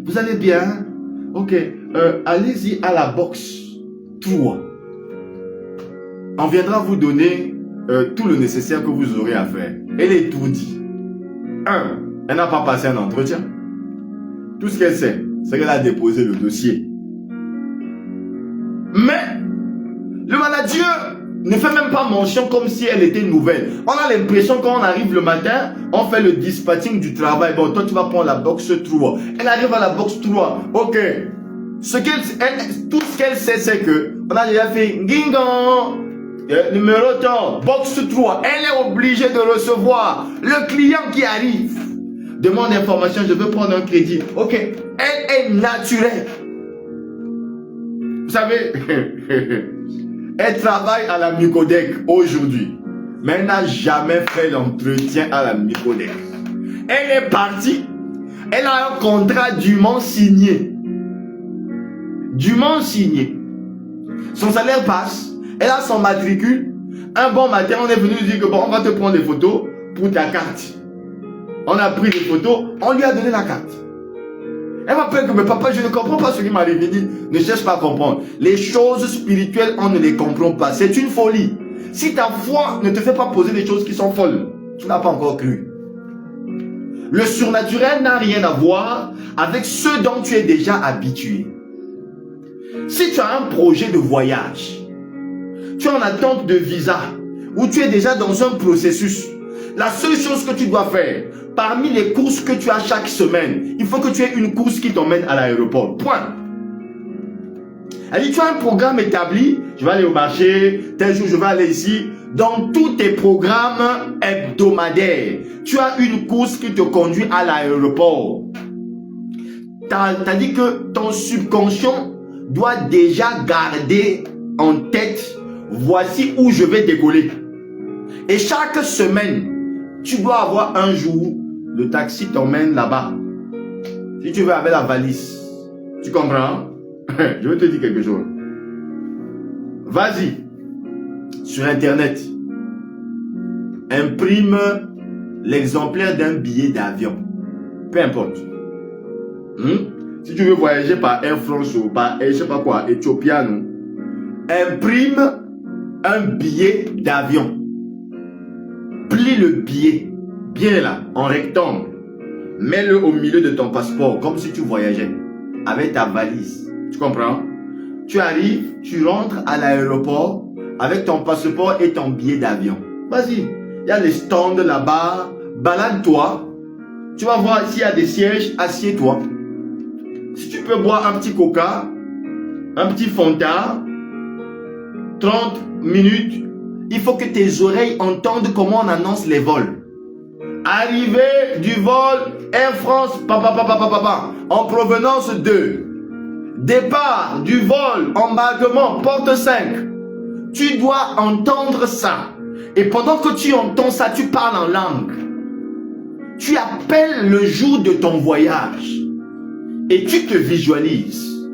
Speaker 1: Vous allez bien? Ok. Allez-y à la box 3. On viendra vous donner tout le nécessaire que vous aurez à faire. Elle est tout dit. 1. Elle n'a pas passé un entretien. Tout ce qu'elle sait, c'est qu'elle a déposé le dossier. Mais le manager ne fait même pas mention comme si elle était nouvelle. On a l'impression quand on arrive le matin, on fait le dispatching du travail. Bon, toi tu vas prendre la box 3. Elle arrive à la box 3. Ok. Tout ce qu'elle sait, c'est que on a déjà fait Gingon, numéro 3, box 3. Elle est obligée de recevoir le client qui arrive. Demande d'information, je veux prendre un crédit. Ok. Elle est naturelle. Vous savez, elle travaille à la Micodec aujourd'hui. Mais elle n'a jamais fait l'entretien à la Micodec. Elle est partie. Elle a un contrat dûment signé. Dûment signé. Son salaire passe. Elle a son matricule. Un bon matin, on est venu lui dire que bon, on va te prendre des photos pour ta carte. On a pris les photos, on lui a donné la carte. Elle m'appelle que mais papa, je ne comprends pas ce qui m'arrive. Il dit, ne cherche pas à comprendre. Les choses spirituelles, on ne les comprend pas. C'est une folie. Si ta foi ne te fait pas poser des choses qui sont folles, tu n'as pas encore cru. Le surnaturel n'a rien à voir avec ce dont tu es déjà habitué. Si tu as un projet de voyage, tu es en attente de visa, ou tu es déjà dans un processus, la seule chose que tu dois faire, parmi les courses que tu as chaque semaine, il faut que tu aies une course qui t'emmène à l'aéroport. Point. Elle dit, tu as un programme établi, je vais aller au marché, tel jour je vais aller ici. Dans tous tes programmes hebdomadaires, tu as une course qui te conduit à l'aéroport. T'as dit que ton subconscient doit déjà garder en tête, voici où je vais décoller. Et chaque semaine, tu dois avoir un jour, le taxi t'emmène là-bas. Si tu veux avec la valise, tu comprends? Je vais te dire quelque chose. Vas-y, sur Internet, imprime l'exemplaire d'un billet d'avion. Peu importe. Si tu veux voyager par Air France ou par Air, je sais pas quoi, Ethiopian, imprime un billet d'avion. Plie le billet, bien là, en rectangle. Mets-le au milieu de ton passeport, comme si tu voyageais, avec ta valise. Tu comprends? Tu arrives, tu rentres à l'aéroport avec ton passeport et ton billet d'avion. Vas-y, il y a les stands là-bas, balade-toi. Tu vas voir s'il y a des sièges, assieds-toi. Si tu peux boire un petit coca, un petit Fanta, 30 minutes, il faut que tes oreilles entendent comment on annonce les vols. Arrivée du vol Air France, en provenance de départ du vol, embarquement, porte 5. Tu dois entendre ça. Et pendant que tu entends ça, tu parles en langue. Tu appelles le jour de ton voyage. Et tu te visualises.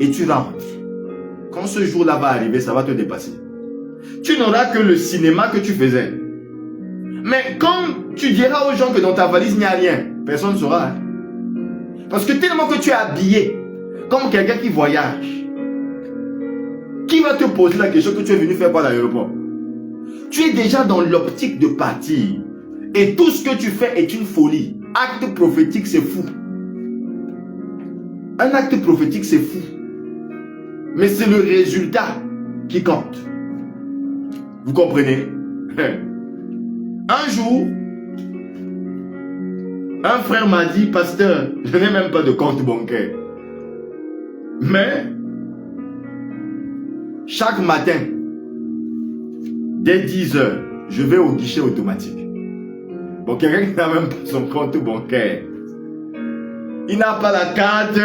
Speaker 1: Et tu rentres. Quand ce jour-là va arriver, ça va te dépasser. Tu n'auras que le cinéma que tu faisais. Mais quand tu diras aux gens que dans ta valise, il n'y a rien, personne ne saura. Parce que tellement que tu es habillé comme quelqu'un qui voyage, qui va te poser la question que tu es venu faire par l'aéroport? Tu es déjà dans l'optique de partir. Et tout ce que tu fais est une folie. Acte prophétique, c'est fou. Un acte prophétique, c'est fou. Mais c'est le résultat qui compte. Vous comprenez? Un jour, un frère m'a dit, pasteur, je n'ai même pas de compte bancaire. Mais, chaque matin, dès 10 heures, je vais au guichet automatique. Bon, quelqu'un qui n'a même pas son compte bancaire, il n'a pas la carte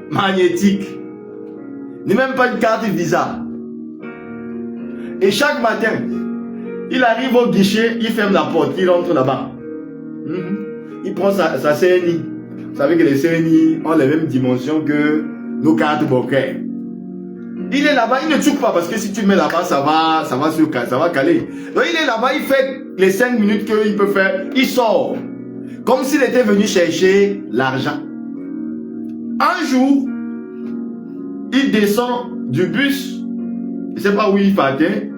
Speaker 1: magnétique, ni même pas une carte Visa. Et chaque matin, il arrive au guichet, il ferme la porte, il rentre là-bas. Il prend sa CNI. Vous savez que les CNI ont les mêmes dimensions que nos cartes bancaires. Il est là-bas, il ne choque pas parce que si tu mets là-bas, ça va caler. Donc il est là-bas, il fait les 5 minutes qu'il peut faire, il sort. Comme s'il était venu chercher l'argent. Un jour, il descend du bus, il ne sait pas où il partait,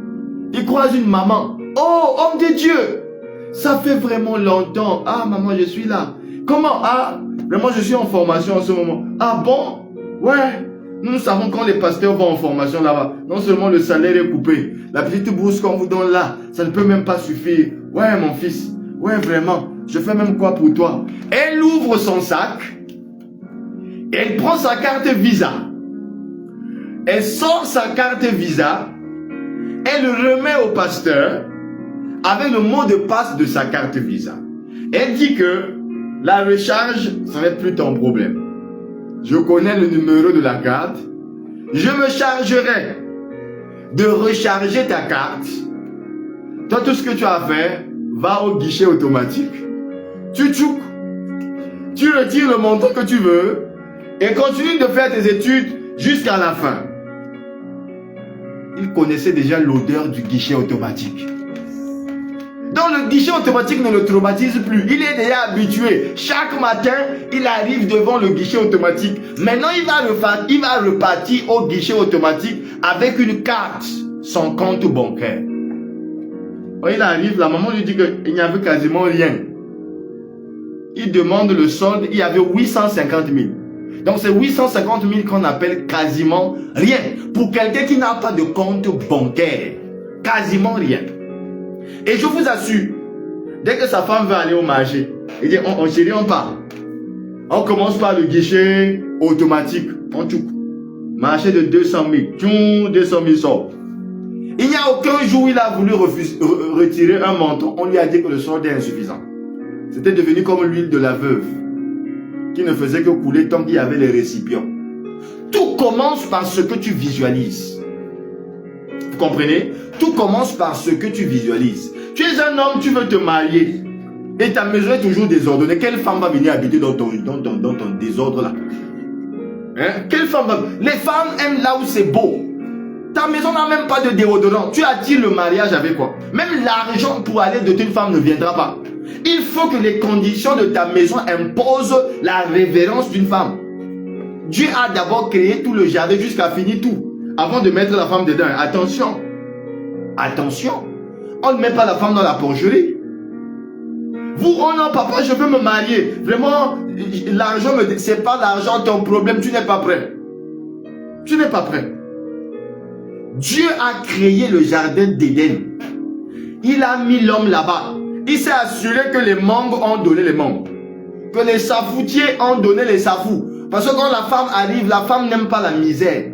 Speaker 1: il croise une maman. Oh, homme de Dieu, ça fait vraiment longtemps. Ah, maman, je suis là. Comment? Ah, vraiment, je suis en formation en ce moment. Ah bon? Ouais. Nous savons quand les pasteurs vont en formation là-bas, non seulement le salaire est coupé, la petite bourse qu'on vous donne là, ça ne peut même pas suffire. Ouais, mon fils. Ouais, vraiment. Je fais même quoi pour toi? Elle ouvre son sac. Elle prend sa carte Visa. Elle sort sa carte Visa. Elle remet au pasteur avec le mot de passe de sa carte Visa. Elle dit que la recharge, ça n'est plus ton problème. Je connais le numéro de la carte. Je me chargerai de recharger ta carte. Toi, tout ce que tu as à faire, va au guichet automatique. Tu tchouk. Tu retires le montant que tu veux et continue de faire tes études jusqu'à la fin. Il connaissait déjà l'odeur du guichet automatique. Donc le guichet automatique ne le traumatise plus. Il est déjà habitué. Chaque matin, il arrive devant le guichet automatique. Maintenant, il va repartir au guichet automatique avec une carte, son compte bancaire. Quand il arrive, la maman lui dit qu'il n'y avait quasiment rien. Il demande le solde, il y avait 850 000. Donc c'est 850 000 qu'on appelle quasiment rien. Pour quelqu'un qui n'a pas de compte bancaire. Quasiment rien. Et je vous assure, dès que sa femme veut aller au marché, il dit, chérie, on part. On commence par le guichet automatique. On tchouk. Marché de 200 000. Tchoum, 200 000 sort. Il n'y a aucun jour où il a voulu retirer un montant. On lui a dit que le solde est insuffisant. C'était devenu comme l'huile de la veuve, qui ne faisait que couler tant qu'il y avait les récipients. Tout commence par ce que tu visualises. Vous comprenez? Tout commence par ce que tu visualises. Tu es un homme, tu veux te marier. Et ta maison est toujours désordonnée. Quelle femme va venir habiter dans ton désordre là? Hein? Quelle femme va... Les femmes aiment là où c'est beau. Ta maison n'a même pas de déodorant. Tu attires le mariage avec quoi? Même l'argent pour aller doter une femme ne viendra pas. Il faut que les conditions de ta maison imposent la révérence d'une femme. Dieu a d'abord créé tout le jardin jusqu'à finir tout. Avant de mettre la femme dedans. Attention. Attention, on ne met pas la femme dans la porcherie. Vous, oh non, papa, je veux me marier. Vraiment, l'argent, c'est pas l'argent ton problème, tu n'es pas prêt. Tu n'es pas prêt. Dieu a créé le jardin d'Éden. Il a mis l'homme là-bas. Il s'est assuré que les mangues ont donné les mangues. Que les safoutiers ont donné les safous. Parce que quand la femme arrive, la femme n'aime pas la misère.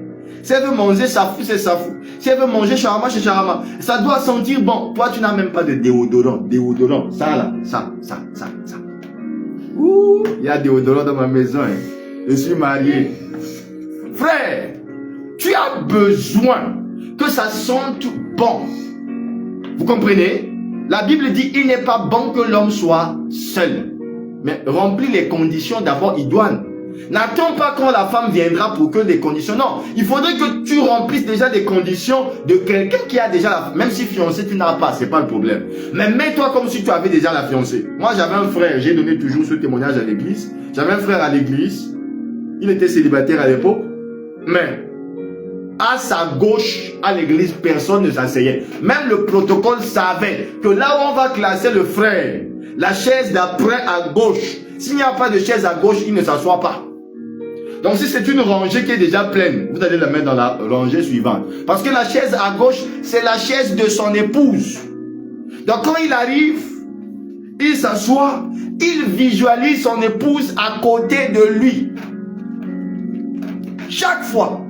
Speaker 1: Si elle veut manger safou, c'est safou. Si elle veut manger charama, c'est charama. Ça doit sentir bon. Toi, tu n'as même pas de déodorant. Déodorant, ça là, ça. Ouh, il y a déodorant dans ma maison. Hein. Je suis marié. Frère, tu as besoin que ça sente bon. Vous comprenez? La Bible dit, il n'est pas bon que l'homme soit seul. Mais remplis les conditions d'abord idoines. N'attends pas quand la femme viendra pour que des conditions. Non, il faudrait que tu remplisses déjà des conditions de quelqu'un qui a déjà la... Même si fiancé tu n'as pas, c'est pas le problème. Mais mets-toi comme si tu avais déjà la fiancée. Moi j'avais un frère, j'ai donné toujours ce témoignage à l'église. J'avais un frère à l'église. Il était célibataire à l'époque. Mais à sa gauche, à l'église, personne ne s'asseyait. Même le protocole savait que là où on va classer le frère, la chaise d'après à gauche, s'il n'y a pas de chaise à gauche, il ne s'assoit pas. Donc si c'est une rangée qui est déjà pleine, vous allez la mettre dans la rangée suivante. Parce que la chaise à gauche, c'est la chaise de son épouse. Donc quand il arrive, il s'assoit, il visualise son épouse à côté de lui. Chaque fois.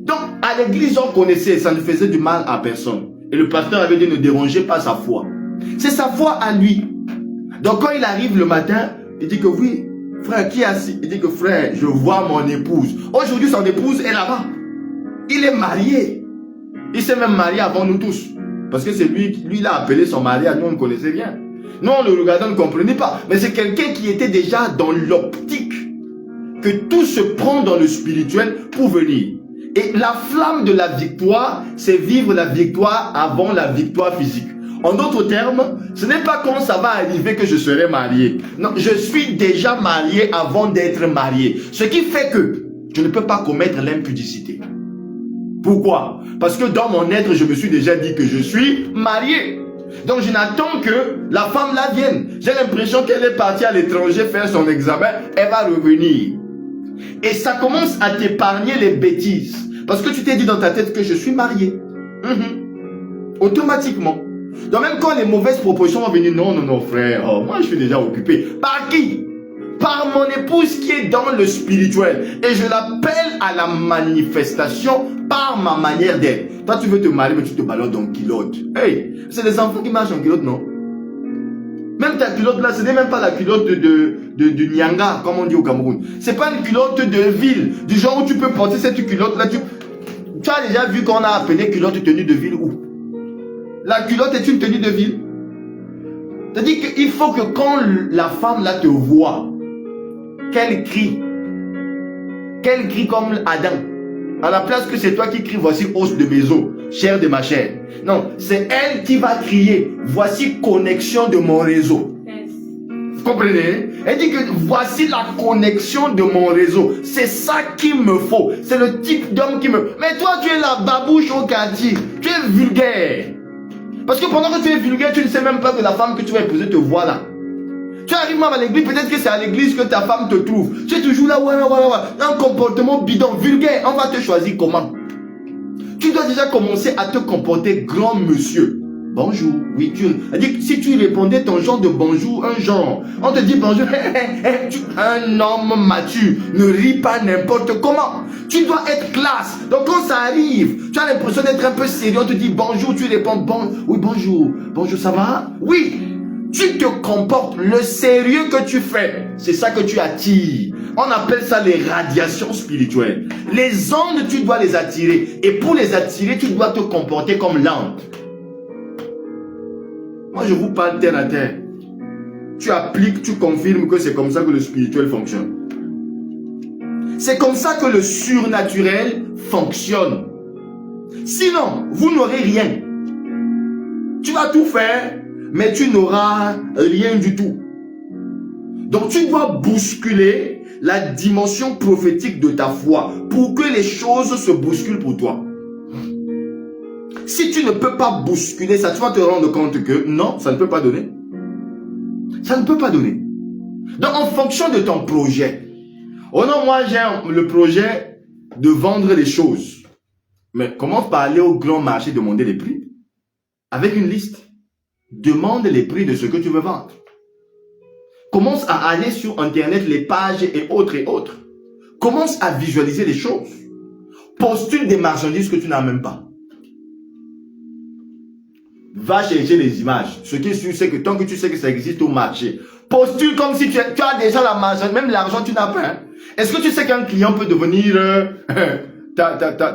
Speaker 1: Donc à l'église, on connaissait, ça ne faisait du mal à personne. Et le pasteur avait dit ne dérangez pas sa foi. C'est sa foi à lui. Donc quand il arrive le matin, il dit que oui, frère, qui est assis? Il dit que frère, je vois mon épouse. Aujourd'hui, son épouse est là-bas. Il est marié. Il s'est même marié avant nous tous. Parce que c'est lui, il a appelé son mari, à nous on ne connaissait rien. Nous on le regardait, on ne comprenait pas. Mais c'est quelqu'un qui était déjà dans l'optique que tout se prend dans le spirituel pour venir. Et la flamme de la victoire, c'est vivre la victoire avant la victoire physique. En d'autres termes, ce n'est pas quand ça va arriver que je serai marié. Non, je suis déjà marié avant d'être marié. Ce qui fait que je ne peux pas commettre l'impudicité. Pourquoi? Parce que dans mon être, je me suis déjà dit que je suis marié. Donc je n'attends que la femme là vienne. J'ai l'impression qu'elle est partie à l'étranger faire son examen. Elle va revenir. Et ça commence à t'épargner les bêtises. Parce que tu t'es dit dans ta tête que je suis marié. Automatiquement. Donc même quand les mauvaises propositions vont venir, non frère, oh, moi je suis déjà occupé. Par qui? Par mon épouse qui est dans le spirituel. Et je l'appelle à la manifestation par ma manière d'être. Toi tu veux te marier mais tu te balades en culotte. Hey, c'est les enfants qui marchent en culotte, non? Même ta culotte là, ce n'est même pas la culotte de Nyanga, comme on dit au Cameroun. C'est pas une culotte de ville, du genre où tu peux porter cette culotte là. Tu as déjà vu qu'on a appelé culotte tenue de ville où? La culotte est une tenue de ville. C'est-à-dire qu'il faut que quand la femme là te voit, qu'elle crie comme Adam. À la place que c'est toi qui cries, voici os de mes os, chair de ma chair. Non, c'est elle qui va crier, voici connexion de mon réseau. Vous comprenez? Elle dit que voici la connexion de mon réseau. C'est ça qu'il me faut. C'est le type d'homme qui me... Mais toi, tu es la babouche au quartier. Tu es vulgaire. Parce que pendant que tu es vulgaire, tu ne sais même pas que la femme que tu vas épouser te voit là. Tu arrives même à l'église, peut-être que c'est à l'église que ta femme te trouve. Tu es toujours là, voilà. Un comportement bidon, vulgaire. On va te choisir comment? Tu dois déjà commencer à te comporter grand monsieur. Bonjour, oui, si tu répondais ton genre de bonjour, un genre, on te dit bonjour, un homme mature, ne ris pas n'importe comment. Tu dois être classe. Donc quand ça arrive, tu as l'impression d'être un peu sérieux, on te dit bonjour, tu réponds bon, oui, bonjour, ça va? Oui, tu te comportes, le sérieux que tu fais, c'est ça que tu attires. On appelle ça les radiations spirituelles. Les ondes, tu dois les attirer. Et pour les attirer, tu dois te comporter comme l'âme. Moi, je vous parle terre à terre. Tu appliques, tu confirmes que c'est comme ça que le spirituel fonctionne. C'est comme ça que le surnaturel fonctionne. Sinon, vous n'aurez rien. Tu vas tout faire, mais tu n'auras rien du tout. Donc, tu dois bousculer la dimension prophétique de ta foi pour que les choses se bousculent pour toi. Si tu ne peux pas bousculer ça, tu vas te rendre compte que non, ça ne peut pas donner. Ça ne peut pas donner. Donc, en fonction de ton projet, oh non, moi j'ai le projet de vendre les choses. Mais commence par aller au grand marché demander les prix. Avec une liste. Demande les prix de ce que tu veux vendre. Commence à aller sur Internet, les pages et autres et autres. Commence à visualiser les choses. Postule des marchandises que tu n'as même pas. Va chercher les images. Ce qui est sûr, c'est que tant que tu sais que ça existe au marché, postule comme si tu as déjà la marchandise, même l'argent tu n'as pas. Hein. Est-ce que tu sais qu'un client peut devenir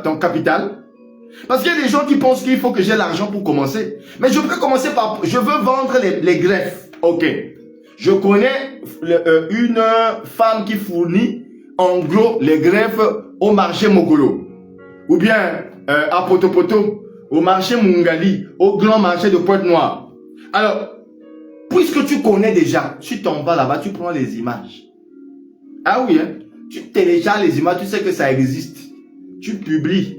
Speaker 1: ton capital? Parce qu'il y a des gens qui pensent qu'il faut que j'ai l'argent pour commencer. Mais je peux commencer par, je veux vendre les greffes. Ok. Je connais une femme qui fournit en gros les greffes au marché Mogolo. Ou bien à Potopoto, au marché Mungali, au grand marché de Pointe-Noire. Alors, puisque tu connais déjà, tu t'en vas là-bas, tu prends les images. Ah oui, hein? Tu télécharges les images, tu sais que ça existe. Tu publies,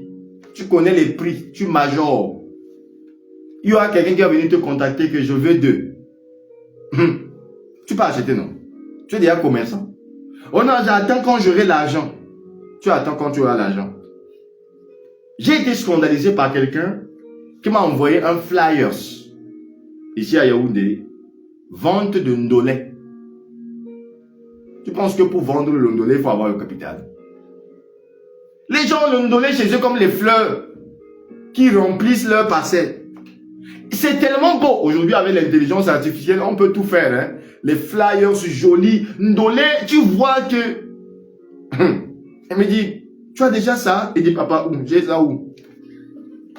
Speaker 1: tu connais les prix, tu majores. Il y aura quelqu'un qui va venir te contacter que je veux 2. Tu peux acheter, non? Tu es déjà commerçant. Oh non, j'attends quand j'aurai l'argent. Tu attends quand tu auras l'argent. J'ai été scandalisé par quelqu'un qui m'a envoyé un flyers ici à Yaoundé, vente de ndolé. Tu penses que pour vendre le ndolé, il faut avoir le capital? Les gens ont le ndolé chez eux comme les fleurs qui remplissent leur parcelle. C'est tellement beau. Aujourd'hui, avec l'intelligence artificielle, on peut tout faire. Hein? Les flyers jolis, ndolé, tu vois que... Elle me dit, tu as déjà ça? Il dit, papa, où? J'ai ça où?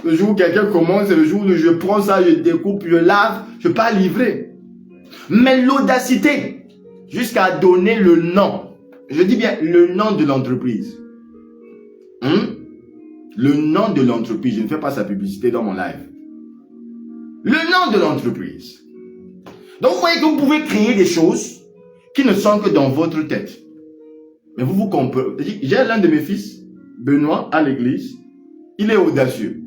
Speaker 1: Le jour où quelqu'un commence, c'est le jour où je prends ça, je découpe, je lave, je peux pas livrer. Mais l'audacité, jusqu'à donner le nom, je dis bien le nom de l'entreprise. Le nom de l'entreprise, je ne fais pas sa publicité dans mon live. Le nom de l'entreprise. Donc vous voyez que vous pouvez créer des choses qui ne sont que dans votre tête. Mais vous comprenez. J'ai l'un de mes fils, Benoît, à l'église. Il est audacieux.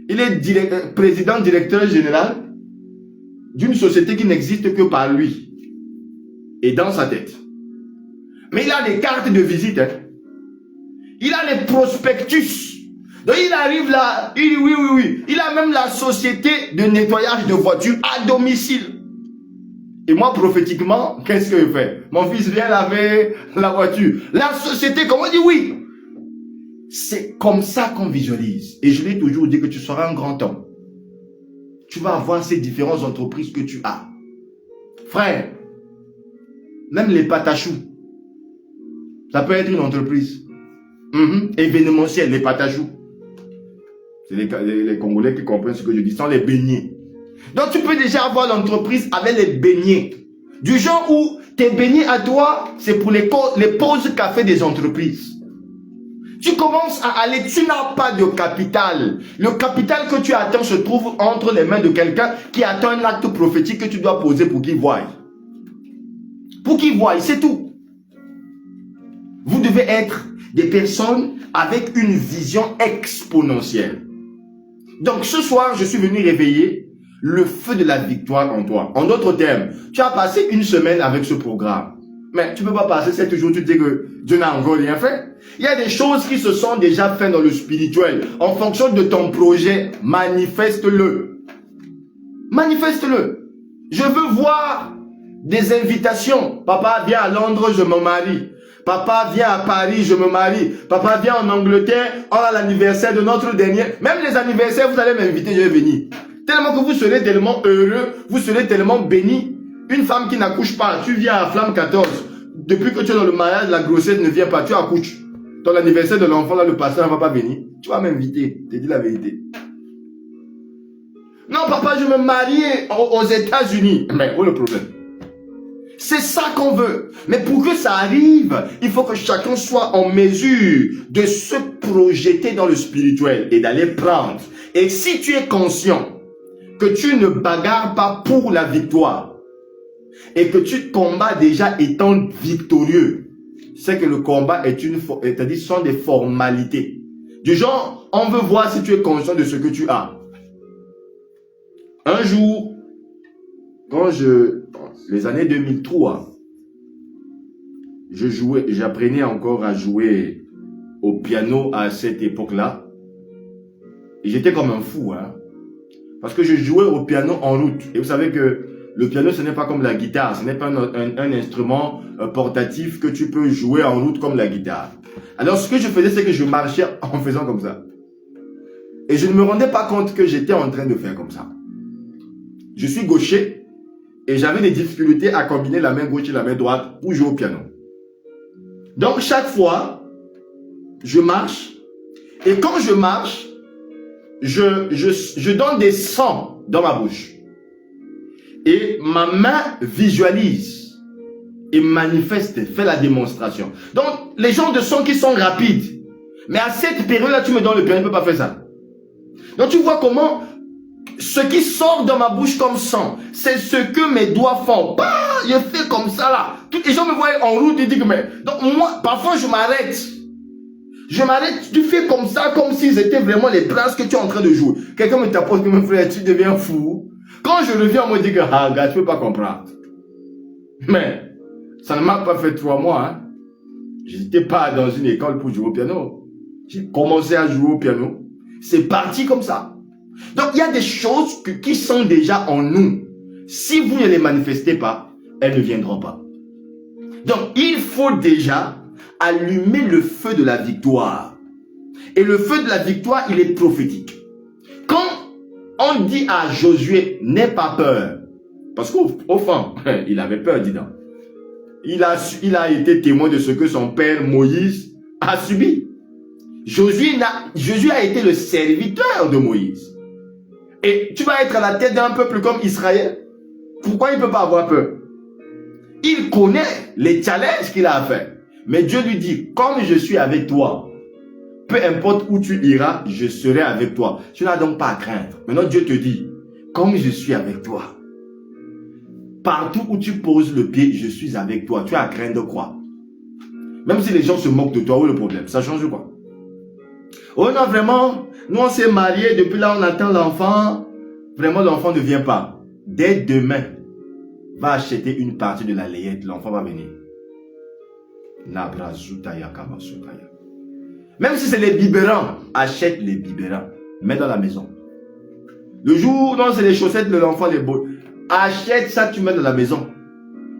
Speaker 1: Il est président, directeur général d'une société qui n'existe que par lui et dans sa tête. Mais il a des cartes de visite. Hein. Il a les prospectus. Donc il arrive là, il dit oui. Il a même la société de nettoyage de voitures à domicile. Et moi, prophétiquement, qu'est-ce que je fais? Mon fils vient laver la voiture. La société, comment on dit oui? C'est comme ça qu'on visualise. Et je l'ai toujours dit que tu seras un grand homme. Tu vas avoir ces différentes entreprises que tu as. Frère, même les patachous, ça peut être une entreprise. Événementiel, les patachous. C'est les Congolais qui comprennent ce que je dis, sans les beignets. Donc tu peux déjà avoir l'entreprise avec les beignets. Du genre où tes beignets à toi, c'est pour les pauses café des entreprises. Tu commences à aller, tu n'as pas de capital. Le capital que tu attends se trouve entre les mains de quelqu'un qui attend un acte prophétique que tu dois poser pour qu'il voie. Pour qu'il voie, c'est tout. Vous devez être des personnes avec une vision exponentielle. Donc ce soir, je suis venu réveiller le feu de la victoire en toi. En d'autres termes, tu as passé une semaine avec ce programme. Mais tu ne peux pas passer 7 jours, tu te dis que Dieu n'a encore rien fait. Il y a des choses qui se sont déjà faites dans le spirituel. En fonction de ton projet, manifeste-le. Manifeste-le. Je veux voir des invitations. Papa, viens à Londres, je me marie. Papa, viens à Paris, je me marie. Papa, viens en Angleterre, on a l'anniversaire de notre dernier. Même les anniversaires, vous allez m'inviter, je vais venir. Tellement que vous serez tellement heureux, vous serez tellement bénis. Une femme qui n'accouche pas, tu viens à Flamme 14. Depuis que tu es dans le mariage, la grossesse ne vient pas, tu accouches. Ton anniversaire de l'enfant, là, le pasteur ne va pas venir. Tu vas m'inviter, je te dis la vérité. Non, papa, je me marie aux États-Unis. Mais où est le problème? C'est ça qu'on veut. Mais pour que ça arrive, il faut que chacun soit en mesure de se projeter dans le spirituel et d'aller prendre. Et si tu es conscient que tu ne bagarres pas pour la victoire et que tu combats déjà étant victorieux, c'est que le combat est sont des formalités. Du genre, on veut voir si tu es conscient de ce que tu as. Un jour, les années 2003, j'apprenais encore à jouer au piano à cette époque-là. Et j'étais comme un fou, hein. Parce que je jouais au piano en route. Et vous savez que le piano, ce n'est pas comme la guitare. Ce n'est pas un instrument portatif que tu peux jouer en route comme la guitare. Alors, ce que je faisais, c'est que je marchais en faisant comme ça. Et je ne me rendais pas compte que j'étais en train de faire comme ça. Je suis gaucher et j'avais des difficultés à combiner la main gauche et la main droite pour jouer au piano. Donc, chaque fois, je marche. Et quand je marche, je donne des sons dans ma bouche. Et ma main visualise et manifeste, fait la démonstration. Donc, les gens de son qui sont rapides. Mais à cette période-là, tu me donnes le piano, je ne peux pas faire ça. Donc, tu vois comment ce qui sort de ma bouche comme son, c'est ce que mes doigts font. Bah, je fais comme ça là. Tous les gens me voient en route et disent que mais... Donc, moi, parfois, je m'arrête. Je m'arrête, tu fais comme ça, comme si c'était vraiment les brasses que tu es en train de jouer. Quelqu'un me t'apporte que mon frère, tu deviens fou. Quand je reviens, on me dit que, ah, gars, tu peux pas comprendre. Mais, ça ne m'a pas fait 3 mois, hein. Je n'étais pas dans une école pour jouer au piano. J'ai commencé à jouer au piano. C'est parti comme ça. Donc, il y a des choses qui sont déjà en nous. Si vous ne les manifestez pas, elles ne viendront pas. Donc, il faut déjà allumer le feu de la victoire. Et le feu de la victoire, il est prophétique. Quand on dit à Josué, n'aie pas peur, parce qu'au fond, il avait peur, dis donc. Il a été témoin de ce que son père Moïse a subi. Josué a été le serviteur de Moïse. Et tu vas être à la tête d'un peuple comme Israël. Pourquoi il ne peut pas avoir peur? Il connaît les challenges qu'il a à faire. Mais Dieu lui dit, comme je suis avec toi, peu importe où tu iras, je serai avec toi. Tu n'as donc pas à craindre. Maintenant, Dieu te dit, comme je suis avec toi, partout où tu poses le pied, je suis avec toi. Tu as à craindre quoi? Même si les gens se moquent de toi, où est le problème? Ça change quoi? Oh non, vraiment, nous on s'est mariés, depuis là on attend l'enfant. Vraiment, l'enfant ne vient pas. Dès demain, va acheter une partie de la layette, l'enfant va venir. Même si c'est les biberons, achète les biberons, mets dans la maison. Le jour où c'est les chaussettes de l'enfant, les beaux, achète ça, tu mets dans la maison.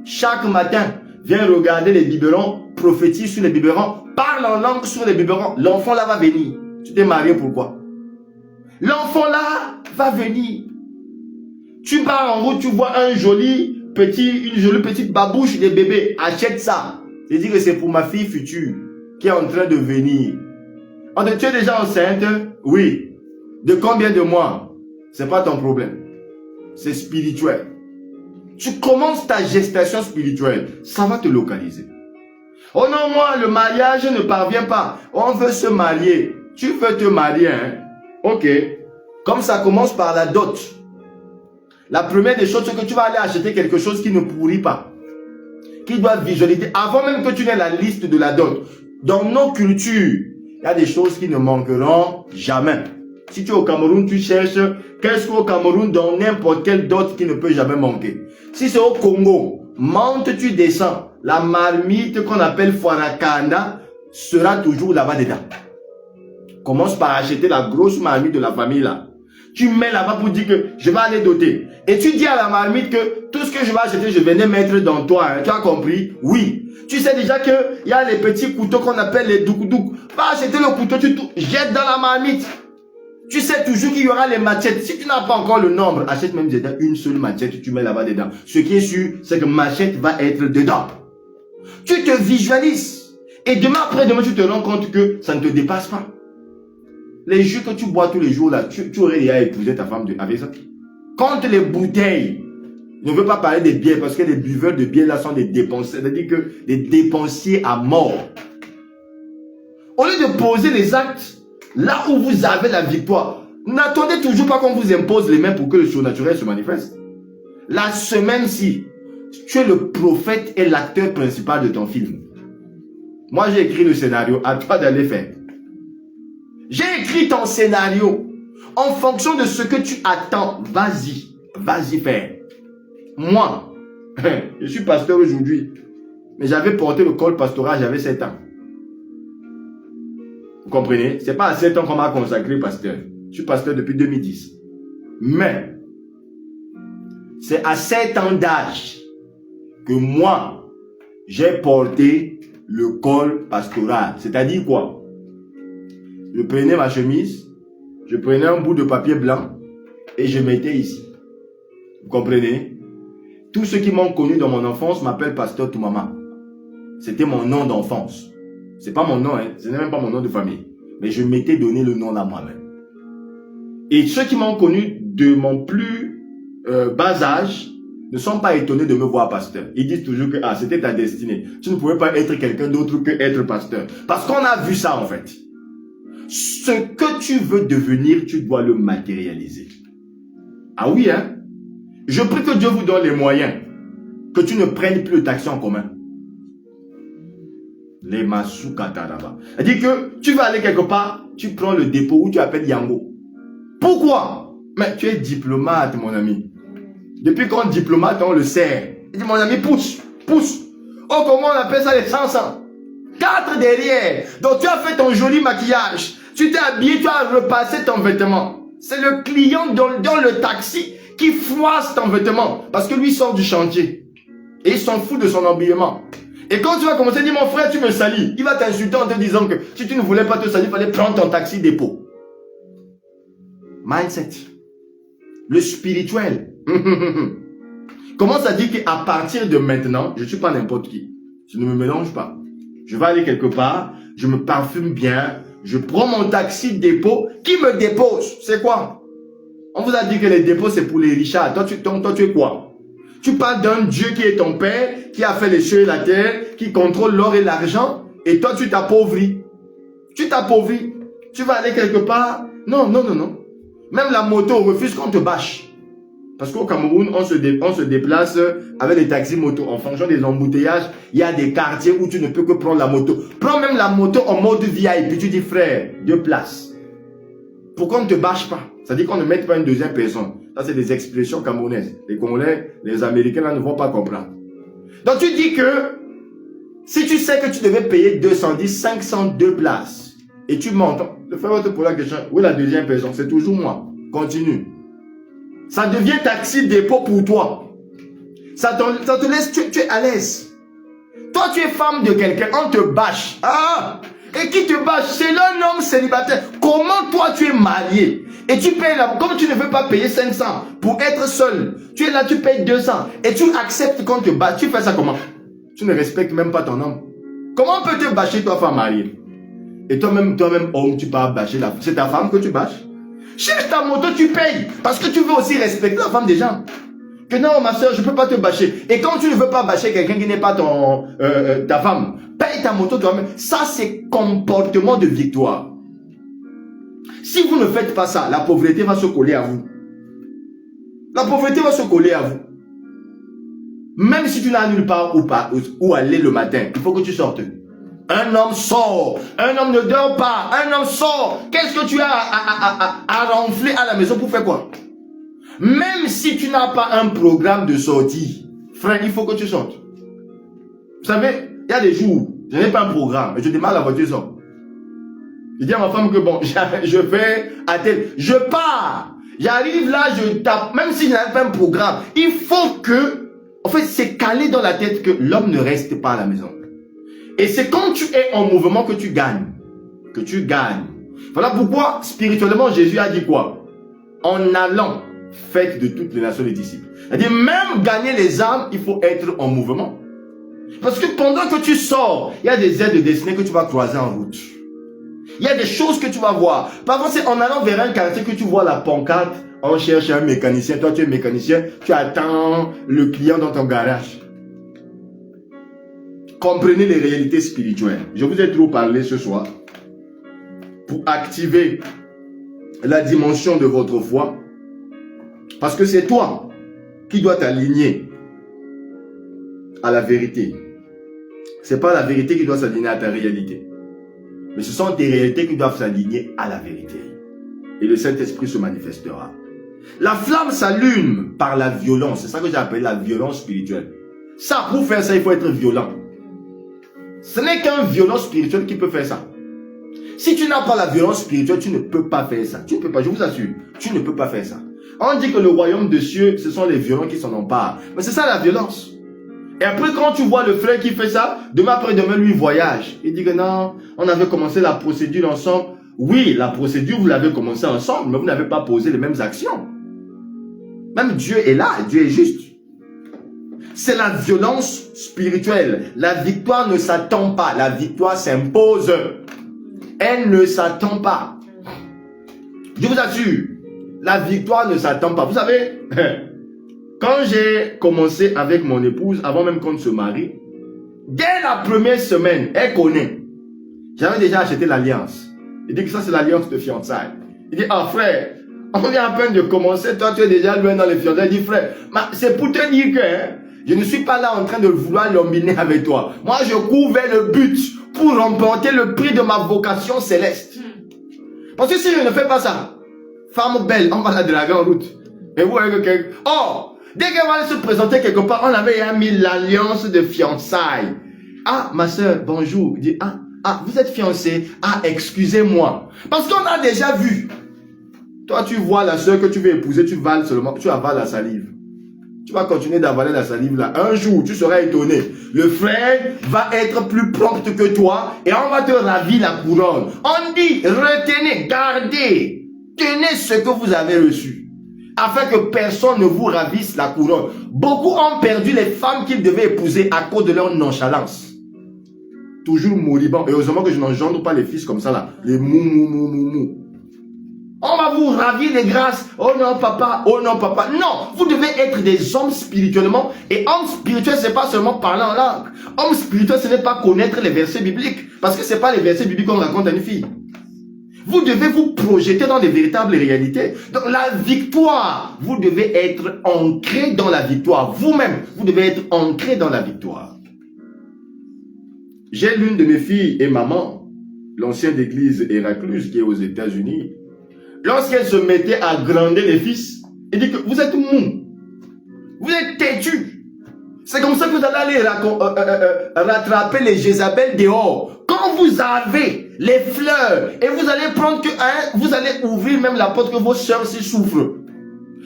Speaker 1: Chaque matin, viens regarder les biberons, prophétise sur les biberons, parle en langue sur les biberons. L'enfant là va venir. Tu t'es marié pourquoi? L'enfant là va venir. Tu pars en route, tu vois une jolie petite babouche de bébé. Achète ça. Je dis que c'est pour ma fille future qui est en train de venir. Tu es déjà enceinte? Oui. De combien de mois? C'est pas ton problème. C'est spirituel. Tu commences ta gestation spirituelle. Ça va te localiser. Oh non, moi, le mariage ne parvient pas. On veut se marier. Tu veux te marier, hein? Ok. Comme ça commence par la dot. La première des choses, c'est que tu vas aller acheter quelque chose qui ne pourrit pas. Qui doit visualiser. Avant même que tu n'aies la liste de la dot. Dans nos cultures, il y a des choses qui ne manqueront jamais. Si tu es au Cameroun, tu cherches qu'est-ce qu'au Cameroun dans n'importe quelle dot qui ne peut jamais manquer. Si c'est au Congo, monte, tu descends. La marmite qu'on appelle Foirakanda sera toujours là-bas dedans. Commence par acheter la grosse marmite de la famille là. Tu mets là-bas pour dire que je vais aller doter. Et tu dis à la marmite que tout ce que je vais acheter, je vais les mettre dans toi. Hein. Tu as compris? Oui. Tu sais déjà qu'il y a les petits couteaux qu'on appelle les douk-douk. Va acheter le couteau, tu jettes dans la marmite. Tu sais toujours qu'il y aura les machettes. Si tu n'as pas encore le nombre, achète même dedans une seule machette, tu mets là-bas dedans. Ce qui est sûr, c'est que machette va être dedans. Tu te visualises. Et demain après-demain, tu te rends compte que ça ne te dépasse pas. Les jus que tu bois tous les jours là, tu aurais déjà épousé ta femme avec ça. Compte les bouteilles. Je ne veux pas parler des bières parce que les buveurs de bière là sont des dépensiers. C'est-à-dire que des dépensiers à mort. Au lieu de poser les actes là où vous avez la victoire, n'attendez toujours pas qu'on vous impose les mains pour que le surnaturel se manifeste. La semaine-ci, tu es le prophète et l'acteur principal de ton film. Moi, j'ai écrit le scénario, à toi d'aller faire. écris ton scénario en fonction de ce que tu attends. Vas-y, vas-y faire. Moi, je suis pasteur aujourd'hui, mais j'avais porté le col pastoral, j'avais 7 ans. Vous comprenez? C'est pas à 7 ans qu'on m'a consacré pasteur. Je suis pasteur depuis 2010. Mais, c'est à 7 ans d'âge que moi, j'ai porté le col pastoral. C'est-à-dire quoi? Je prenais ma chemise, je prenais un bout de papier blanc et je mettais ici. Vous comprenez? Tous ceux qui m'ont connu dans mon enfance m'appellent Pasteur Toumama. C'était mon nom d'enfance. C'est pas mon nom, hein. Ce n'est même pas mon nom de famille. Mais je m'étais donné le nom là moi-même. Et ceux qui m'ont connu de mon plus bas âge ne sont pas étonnés de me voir pasteur. Ils disent toujours que c'était ta destinée. Tu ne pouvais pas être quelqu'un d'autre que être pasteur. Parce qu'on a vu ça en fait. Ce que tu veux devenir, tu dois le matérialiser. Ah oui, hein? Je prie que Dieu vous donne les moyens. Que tu ne prennes plus le taxi en commun. Les Masukataraba. C'est-à-dire que tu vas aller quelque part, tu prends le dépôt où tu appelles Yango. Pourquoi? Mais tu es diplomate, mon ami. Depuis qu'on est diplomate, on le sait. Il dit, mon ami, pousse, pousse. Oh, comment on appelle ça les 500? 4 derrière. Donc tu as fait ton joli maquillage. Tu t'es habillé, tu as repassé ton vêtement. C'est le client dans le taxi qui froisse ton vêtement. Parce que lui sort du chantier. Et il s'en fout de son habillement. Et quand tu vas commencer à dire, mon frère, tu me salis. Il va t'insulter en te disant que si tu ne voulais pas te salir, il fallait prendre ton taxi dépôt. Mindset. Le spirituel. Comment ça dit qu'à partir de maintenant, je ne suis pas n'importe qui. Je ne me mélange pas. Je vais aller quelque part, je me parfume bien, je prends mon taxi dépôt qui me dépose. C'est quoi? On vous a dit que les dépôts, c'est pour les richards. Toi, tu es quoi? Tu parles d'un Dieu qui est ton père, qui a fait les cieux et la terre, qui contrôle l'or et l'argent, et toi, tu t'appauvris. Tu t'appauvris. Tu vas aller quelque part. Non, non, non, non. Même la moto refuse qu'on te bâche. Parce qu'au Cameroun, on se déplace avec les taxis moto. En fonction des embouteillages, il y a des quartiers où tu ne peux que prendre la moto. Prends même la moto en mode VIP. Tu dis, frère, 2 places. Pourquoi on ne te bâche pas? C'est-à-dire qu'on ne mette pas une deuxième personne. Ça, c'est des expressions camerounaises. Les Congolais, les Américains, là, ne vont pas comprendre. Donc, tu dis que si tu sais que tu devais payer 210, 502 places, et tu montes, le frère va te poser la question, où est la deuxième personne? C'est toujours moi. Continue. Ça devient taxi dépôt pour toi. Ça te laisse, tu es à l'aise. Toi, tu es femme de quelqu'un, on te bâche. Ah! Et qui te bâche? C'est l'un homme célibataire. Comment toi, tu es marié? Et tu payes là, comme tu ne veux pas payer 500 pour être seul, tu es là, tu payes 200 et tu acceptes qu'on te bâche. Tu fais ça comment? Tu ne respectes même pas ton homme. Comment on peut te bâcher, toi, femme mariée? Et toi-même, homme, tu peux bâcher la femme. C'est ta femme que tu bâches? Cherche ta moto, tu payes. Parce que tu veux aussi respecter la femme des gens. Que non, ma soeur, je ne peux pas te bâcher. Et quand tu ne veux pas bâcher quelqu'un qui n'est pas ta femme, paye ta moto toi-même. Ça, c'est comportement de victoire. Si vous ne faites pas ça, la pauvreté va se coller à vous. La pauvreté va se coller à vous. Même si tu n'as nulle part où aller le matin, il faut que tu sortes. Un homme sort. Un homme ne dort pas. Un homme sort. Qu'est-ce que tu as à renfler à la maison pour faire quoi? Même si tu n'as pas un programme de sortie, frère, il faut que tu sortes. Vous savez, il y a des jours, je n'ai pas un programme, mais je démarre la voiture sort. Je dis à ma femme que bon, je vais à tel, je pars. J'arrive là, je tape, même si je n'ai pas un programme. Il faut que, en fait, c'est calé dans la tête que l'homme ne reste pas à la maison. Et c'est quand tu es en mouvement que tu gagnes. Que tu gagnes. Voilà pourquoi, spirituellement, Jésus a dit quoi? En allant, faites de toutes les nations les disciples. C'est-à-dire, même gagner les âmes, il faut être en mouvement. Parce que pendant que tu sors, il y a des aides de destinée que tu vas croiser en route. Il y a des choses que tu vas voir. Par contre, c'est en allant vers un quartier que tu vois la pancarte, on cherche un mécanicien. Toi, tu es mécanicien, tu attends le client dans ton garage. Comprenez les réalités spirituelles. Je vous ai trop parlé ce soir pour activer la dimension de votre foi. Parce que c'est toi qui dois t'aligner à la vérité. C'est pas la vérité qui doit s'aligner à ta réalité. Mais ce sont tes réalités qui doivent s'aligner à la vérité. Et le Saint-Esprit se manifestera. La flamme s'allume par la violence. C'est ça que j'ai appelé la violence spirituelle. Ça, pour faire ça, il faut être violent. Ce n'est qu'un violent spirituel qui peut faire ça. Si tu n'as pas la violence spirituelle, tu ne peux pas faire ça. Tu ne peux pas, je vous assure, tu ne peux pas faire ça. On dit que le royaume des cieux, ce sont les violents qui s'en emparent. Mais c'est ça la violence. Et après, quand tu vois le frère qui fait ça, demain après demain, lui, voyage. Il dit que non, on avait commencé la procédure ensemble. Oui, la procédure, vous l'avez commencé ensemble, mais vous n'avez pas posé les mêmes actions. Même Dieu est là, Dieu est juste. C'est la violence spirituelle. La victoire ne s'attend pas, la victoire s'impose. Elle ne s'attend pas. Je vous assure, la victoire ne s'attend pas. Vous savez, quand j'ai commencé avec mon épouse, avant même qu'on se marie, dès la première semaine, elle connaît. J'avais déjà acheté l'alliance. Il dit que ça c'est l'alliance de fiançailles. Il dit, ah frère, on est en train de commencer, toi tu es déjà loin dans les fiançailles. Il dit, frère, c'est pour te dire que je ne suis pas là en train de vouloir l'embiner avec toi. Moi je cours vers le but pour remporter le prix de ma vocation céleste. Parce que si je ne fais pas ça, femme belle, on va la draguer en route. Et vous voyez que quelqu'un... Oh, dès qu'elle va se présenter quelque part, on avait mis l'alliance de fiançailles. Ah, ma soeur, bonjour. Il dit, vous êtes fiancée. Ah, excusez-moi. Parce qu'on a déjà vu. Toi, tu vois la soeur que tu veux épouser, tu avales seulement, tu avales la salive. Tu vas continuer d'avaler la salive là. Un jour, tu seras étonné. Le frère va être plus prompt que toi et on va te ravir la couronne. On dit, retenez, gardez, tenez ce que vous avez reçu. Afin que personne ne vous ravisse la couronne. Beaucoup ont perdu les femmes qu'ils devaient épouser à cause de leur nonchalance. Toujours moribond. Et heureusement que je n'engendre pas les fils comme ça là. Les mou. On va vous ravir les grâces. Oh non papa, oh non papa. Non, vous devez être des hommes spirituellement. Et homme spirituel, c'est pas seulement parler en langue. Homme spirituel, ce n'est pas connaître les versets bibliques. Parce que c'est pas les versets bibliques qu'on raconte à une fille. Vous devez vous projeter dans les véritables réalités. Donc la victoire, vous devez être ancré dans la victoire. Vous-même, vous devez être ancré dans la victoire. J'ai l'une de mes filles et maman, l'ancienne église Héraclus qui est aux États-Unis. Lorsqu'elle se mettait à grandir les fils, elle dit que vous êtes mou, vous êtes têtu. C'est comme ça que vous allez aller rattraper les Jézabel dehors. Quand vous avez les fleurs et vous allez prendre que vous allez ouvrir même la porte que vos soeurs s'y souffrent.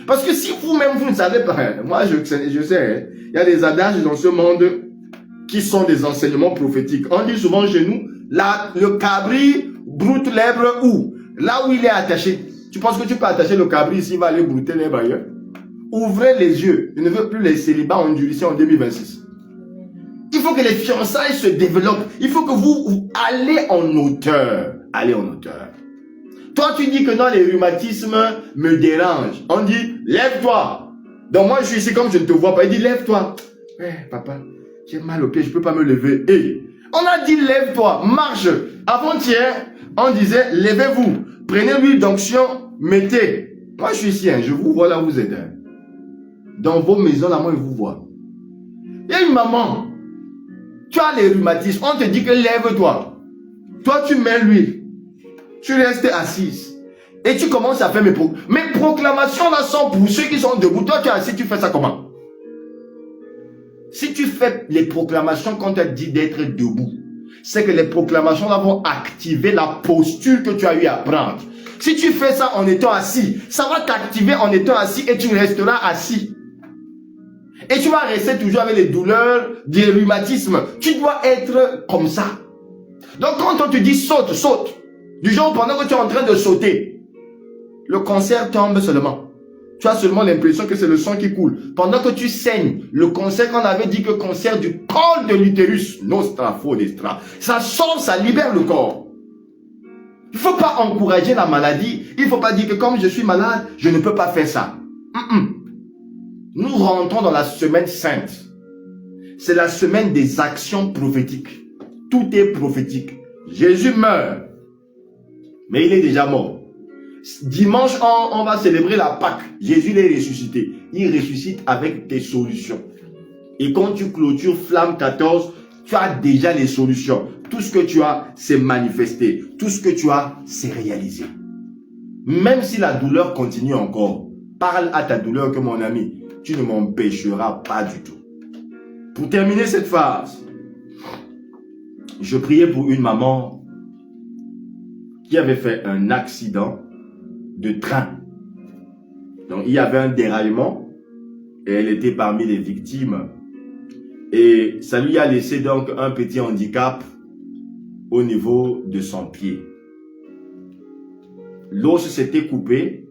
Speaker 1: Parce que si vous-même vous ne savez pas, moi je sais, il y a des adages dans ce monde qui sont des enseignements prophétiques. On dit souvent chez nous, le cabri broute l'herbe où? Là où il est attaché. Tu penses que tu peux attacher le cabri ici, il va aller brouter l'herbe ailleurs? Ouvrez les yeux. Je ne veux plus les célibats endurcis en 2026. Il faut que les fiançailles se développent. Il faut que vous allez en hauteur. Allez en hauteur. Toi, tu dis que non, les rhumatismes me dérangent. On dit, lève-toi. Donc moi, je suis ici comme je ne te vois pas. Il dit, lève-toi. Papa, j'ai mal au pied, je ne peux pas me lever. Hey, on a dit, lève-toi, marche. Avant-hier, on disait, levez-vous. Prenez l'huile d'onction, mettez. Moi, je suis ici, je vous vois là où vous êtes. Dans vos maisons, là, moi, je vous vois. Il y a une maman. Tu as les rhumatismes. On te dit que lève-toi. Toi, tu mets l'huile. Tu restes assise. Et tu commences à faire mes proclamations là sont pour ceux qui sont debout. Toi, tu es assis, tu fais ça comment? Si tu fais les proclamations qu'on t'a dit d'être debout, c'est que les proclamations là vont activer la posture que tu as eu à prendre. Si tu fais ça en étant assis, ça va t'activer en étant assis et tu resteras assis. Et tu vas rester toujours avec les douleurs, des rhumatismes. Tu dois être comme ça. Donc quand on te dit saute, saute. Du genre pendant que tu es en train de sauter, le cancer tombe seulement. Tu as seulement l'impression que c'est le sang qui coule. Pendant que tu saignes, le cancer qu'on avait dit que cancer du col de l'utérus, nostra, fodestra, ça sort, ça libère le corps. Il ne faut pas encourager la maladie. Il ne faut pas dire que comme je suis malade, je ne peux pas faire ça. Nous rentrons dans la semaine sainte. C'est la semaine des actions prophétiques. Tout est prophétique. Jésus meurt, mais il est déjà mort. Dimanche, on va célébrer la Pâque. Jésus est ressuscité. Il ressuscite avec des solutions. Et quand tu clôtures Flamme 14, tu as déjà les solutions. tout ce que tu as, c'est manifesté. Tout ce que tu as, c'est réalisé. Même si la douleur continue encore, parle à ta douleur que mon ami, tu ne m'empêcheras pas du tout. Pour terminer cette phase, je priais pour une maman qui avait fait un accident de train. Donc, il y avait un déraillement et elle était parmi les victimes. Et ça lui a laissé donc un petit handicap au niveau de son pied. L'os s'était coupé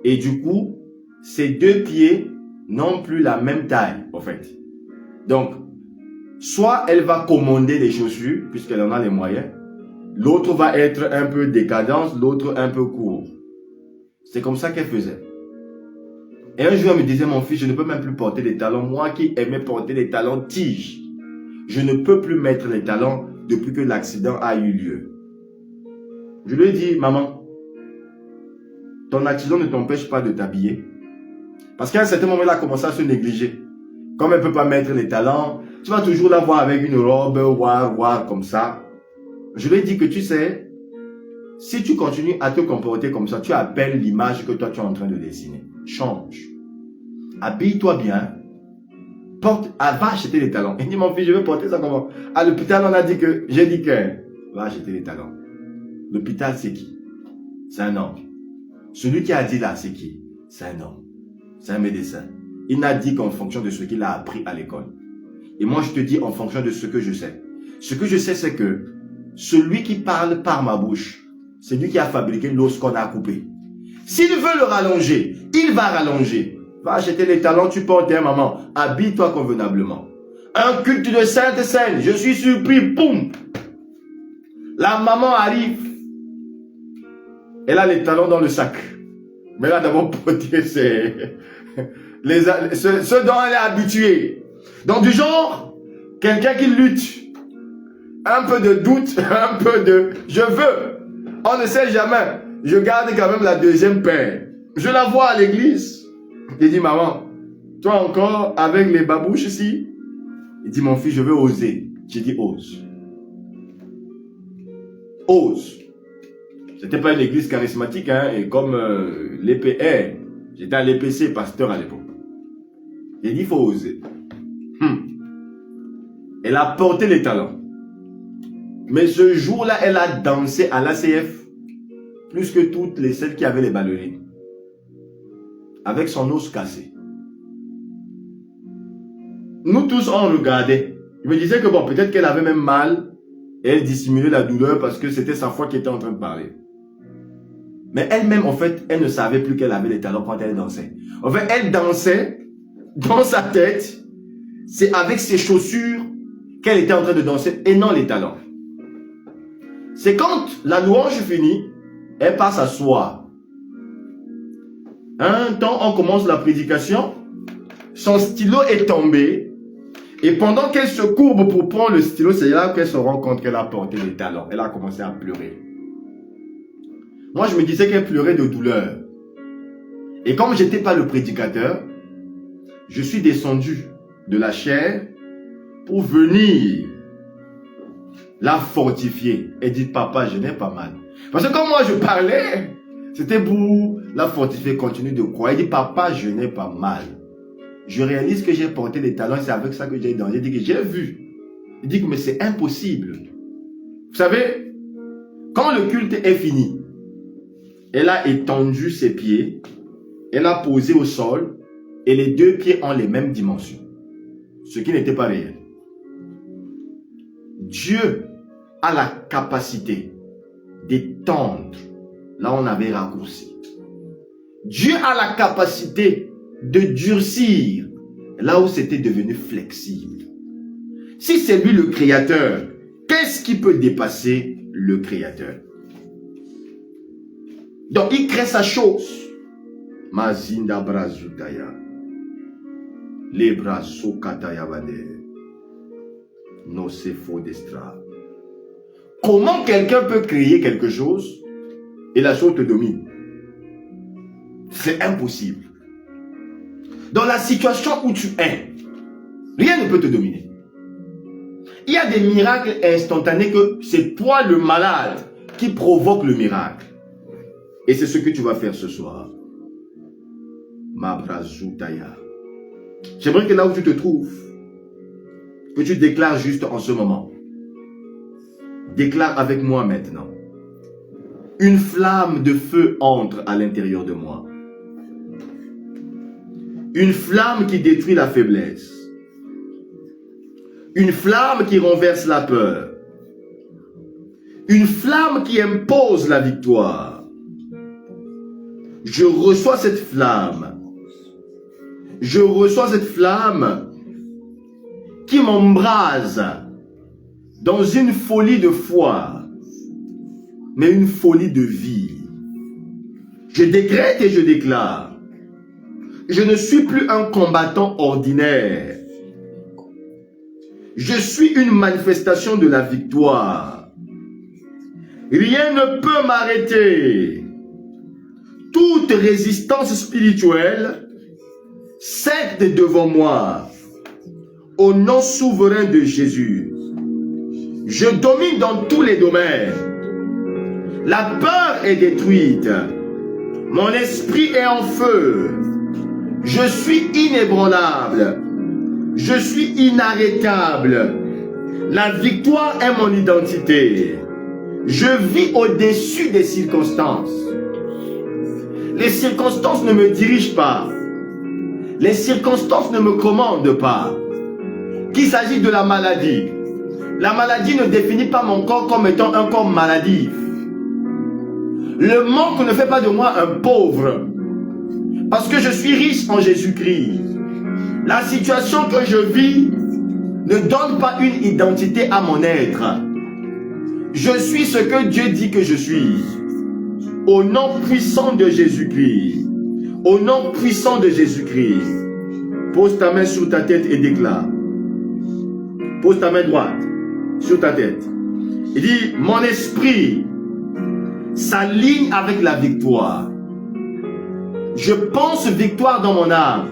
Speaker 1: et du coup, ses deux pieds n'ont plus la même taille, en fait. Donc, soit elle va commander les chaussures, puisqu'elle en a les moyens. L'autre va être un peu décadence, l'autre un peu court. C'est comme ça qu'elle faisait. Et un jour, elle me disait, mon fils, je ne peux même plus porter les talons. Moi qui aimais porter les talons tiges, je ne peux plus mettre les talons depuis que l'accident a eu lieu. Je lui ai dit, maman, ton accident ne t'empêche pas de t'habiller. Parce qu'à un certain moment, elle a commencé à se négliger. Comme elle ne peut pas mettre les talons, tu vas toujours la voir avec une robe, voir comme ça. Je lui ai dit que tu sais, si tu continues à te comporter comme ça, tu appelles l'image que toi tu es en train de dessiner. Change. Habille-toi bien. Porte, va acheter les talons. Il dit, mon fils, je veux porter ça comment? À l'hôpital, on a dit que, j'ai dit que, va acheter les talons. L'hôpital, c'est qui? C'est un homme. Celui qui a dit là, c'est qui? C'est un homme. C'est un médecin. Il n'a dit qu'en fonction de ce qu'il a appris à l'école. Et moi, je te dis en fonction de ce que je sais. Ce que je sais, c'est que celui qui parle par ma bouche, c'est lui qui a fabriqué l'os qu'on a coupé. S'il veut le rallonger, il va rallonger. Va acheter les talons, tu portes, hein, maman. Habille-toi convenablement. Un culte de Sainte Seine, je suis surpris, boum. La maman arrive. Elle a les talons dans le sac. Mais là, d'abord, porter ce dont elle est habituée. Donc, du genre, quelqu'un qui lutte. Un peu de doute, un peu de je veux. On ne sait jamais. Je garde quand même la deuxième paire. Je la vois à l'église. Il dit, maman, toi encore avec les babouches ici? Il dit, mon fils, je veux oser. J'ai dit, ose. Ose. C'était pas une église charismatique, hein, et comme l'EPR. J'étais à l'EPC, pasteur à l'époque. J'ai dit, il faut oser. Elle a porté les talons. Mais ce jour-là, elle a dansé à l'ACF plus que toutes celles qui avaient les ballerines. Avec son os cassé. Nous tous, on regardait. Je me disais que bon, peut-être qu'elle avait même mal. Et elle dissimulait la douleur parce que c'était sa foi qui était en train de parler. Mais elle-même, en fait, elle ne savait plus qu'elle avait les talons quand elle dansait. En fait, elle dansait dans sa tête. C'est avec ses chaussures qu'elle était en train de danser et non les talons. C'est quand la louange finit, elle part s'asseoir. Un temps, on commence la prédication, son stylo est tombé, et pendant qu'elle se courbe pour prendre le stylo, c'est là qu'elle se rend compte qu'elle a porté les talons. Elle a commencé à pleurer. Moi, je me disais qu'elle pleurait de douleur. Et comme je n'étais pas le prédicateur, je suis descendu de la chair pour venir la fortifier. Elle dit, papa, je n'ai pas mal. Parce que quand moi je parlais, c'était pour la fortifier, continue de croire. Elle dit, papa, je n'ai pas mal. Je réalise que j'ai porté les talons, c'est avec ça que j'ai dansé. Il dit que j'ai vu. Il dit que mais c'est impossible. Vous savez, quand le culte est fini, elle a étendu ses pieds, elle a posé au sol, et les deux pieds ont les mêmes dimensions. Ce qui n'était pas réel. Dieu a la capacité d'étendre là où on avait raccourci. Dieu a la capacité de durcir là où c'était devenu flexible. Si c'est lui le créateur, qu'est-ce qui peut dépasser le créateur? Donc il crée sa chose. Mazinda brazutaya. Les bras sokataya vade. No se faux d'estra. Comment quelqu'un peut créer quelque chose et la chose te domine? C'est impossible. Dans la situation où tu es, rien ne peut te dominer. Il y a des miracles instantanés que c'est toi le malade qui provoque le miracle. Et c'est ce que tu vas faire ce soir. Mabrazoutaya. J'aimerais que là où tu te trouves, que tu déclares juste en ce moment. Déclare avec moi maintenant. Une flamme de feu entre à l'intérieur de moi. Une flamme qui détruit la faiblesse. Une flamme qui renverse la peur. Une flamme qui impose la victoire. Je reçois cette flamme. Je reçois cette flamme qui m'embrase dans une folie de foi, mais une folie de vie. Je décrète et je déclare. Je ne suis plus un combattant ordinaire. Je suis une manifestation de la victoire. Rien ne peut m'arrêter. Toute résistance spirituelle cède devant moi. Au nom souverain de Jésus, je domine dans tous les domaines. La peur est détruite. Mon esprit est en feu. Je suis inébranlable. Je suis inarrêtable. La victoire est mon identité. Je vis au-dessus des circonstances. Les circonstances ne me dirigent pas. Les circonstances ne me commandent pas. Qu'il s'agit de la maladie. La maladie ne définit pas mon corps comme étant un corps maladif. Le manque ne fait pas de moi un pauvre. Parce que je suis riche en Jésus-Christ. La situation que je vis ne donne pas une identité à mon être. Je suis ce que Dieu dit que je suis. Au nom puissant de Jésus-Christ. Au nom puissant de Jésus-Christ. Pose ta main sur ta tête et déclare. Pose ta main droite sur ta tête. Il dit, mon esprit s'aligne avec la victoire. Je pense victoire dans mon âme.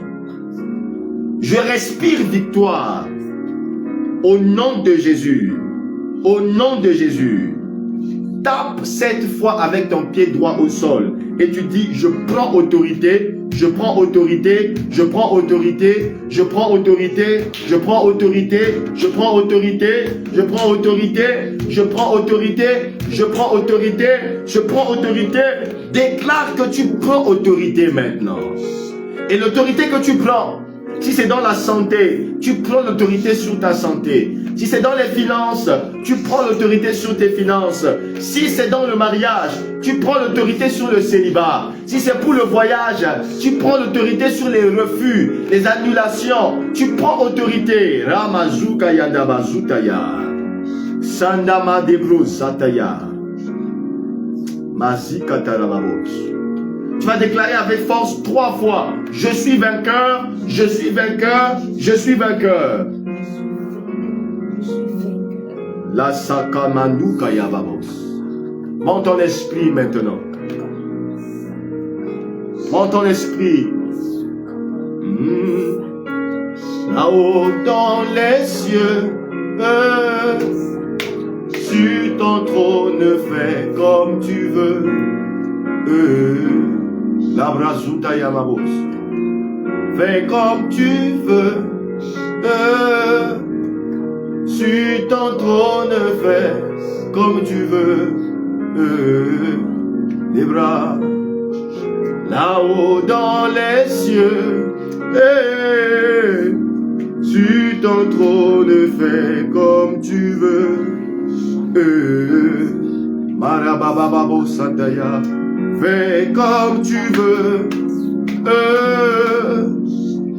Speaker 1: Je respire victoire. Au nom de Jésus. Au nom de Jésus. Tape 7 fois avec ton pied droit au sol. Et tu dis, je prends autorité. Je prends autorité, je prends autorité, je prends autorité, je prends autorité, je prends autorité, je prends autorité, je prends autorité, je prends autorité, je prends autorité. Déclare que tu prends autorité maintenant. Et l'autorité que tu prends, si c'est dans la santé, tu prends l'autorité sur ta santé. Si c'est dans les finances, tu prends l'autorité sur tes finances. Si c'est dans le mariage, tu prends l'autorité sur le célibat. Si c'est pour le voyage, tu prends l'autorité sur les refus, les annulations. Tu prends autorité. Ramazuka yandabazutaya. Sandama debro sataya. Mazika tarababos. Tu vas déclarer avec force 3 fois. Je suis vainqueur, je suis vainqueur, je suis vainqueur. La sakamanduka yababos. Monte ton esprit maintenant. Monte ton esprit. Là-haut dans les cieux, sur ton trône, fais comme tu veux. La brazuta yamabos. Fais comme tu veux. Sur ton trône, fais comme tu veux. Les bras là-haut dans les cieux. Sur ton trône, fais comme tu veux. Marabababo Sataya. Fais comme tu veux.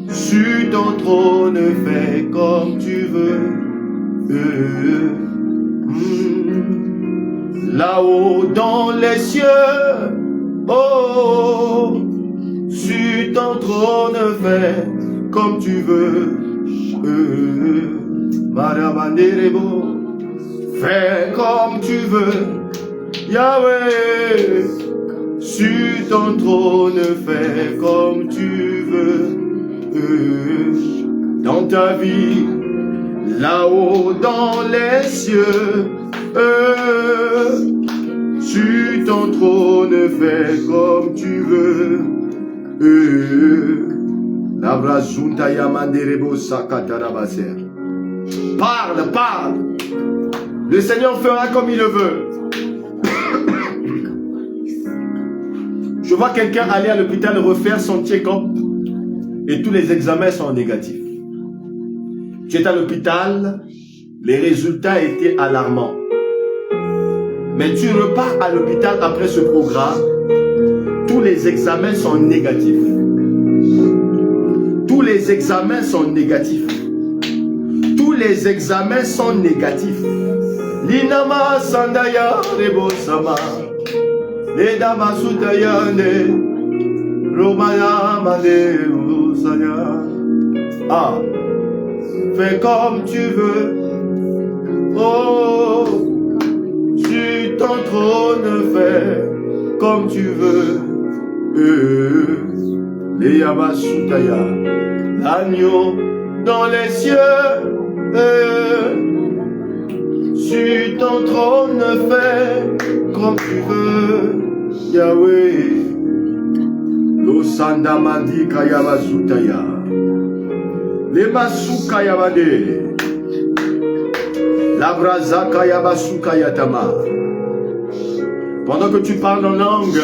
Speaker 1: Sur ton trône, fais comme tu veux. Là-haut dans les cieux, oh, sur ton trône, fais comme tu veux. Marabanderebo, fais comme tu veux. Yahweh, sur ton trône, fais comme tu veux. Dans ta vie, là-haut dans les cieux, sur ton trône, fais comme tu veux. Parle, parle. Le Seigneur fera comme il le veut. Je vois quelqu'un aller à l'hôpital refaire son check-up et tous les examens sont négatifs. Tu es à l'hôpital, les résultats étaient alarmants. Mais tu repars à l'hôpital après ce programme, tous les examens sont négatifs. Tous les examens sont négatifs. Tous les examens sont négatifs. Linama Sandaya Rebo Sama. Ledama Sutayane. Romaya Made Usaya. Ah, fais comme tu veux. Oh, sur ton trône, fais comme tu veux. Leyama Sutaya. L'agneau dans les cieux. Sur ton trône, fais comme tu veux, Yahweh. Losanda mandi kayaba sutaya. Lema sukayabade. Labraza kayaba sukayatama. Pendant que tu parles en langue,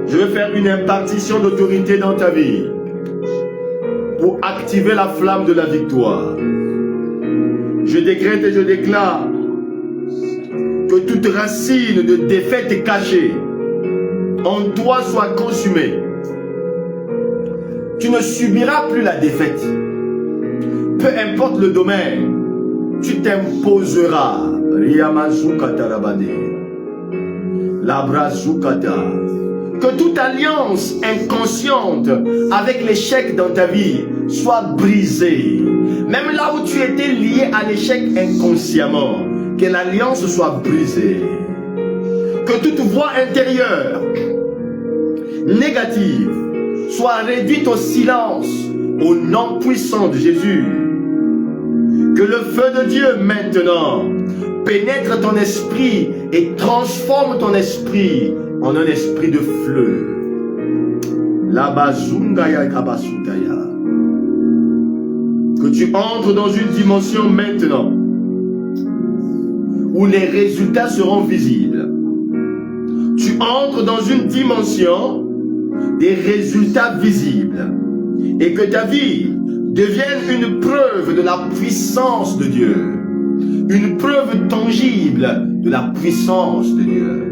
Speaker 1: je vais faire une impartition d'autorité dans ta vie pour activer la flamme de la victoire. Je décrète et je déclare que toute racine de défaite cachée en toi soit consumée. Tu ne subiras plus la défaite. Peu importe le domaine, tu t'imposeras. Que toute alliance inconsciente avec l'échec dans ta vie soit brisée. Même là où tu étais lié à l'échec inconsciemment, que l'alliance soit brisée. Que toute voix intérieure négative soit réduite au silence au nom puissant de Jésus. Que le feu de Dieu maintenant pénètre ton esprit et transforme ton esprit en un esprit de fleuve. Que tu entres dans une dimension maintenant où les résultats seront visibles. Tu entres dans une dimension des résultats visibles et que ta vie devienne une preuve de la puissance de Dieu, une preuve tangible de la puissance de Dieu.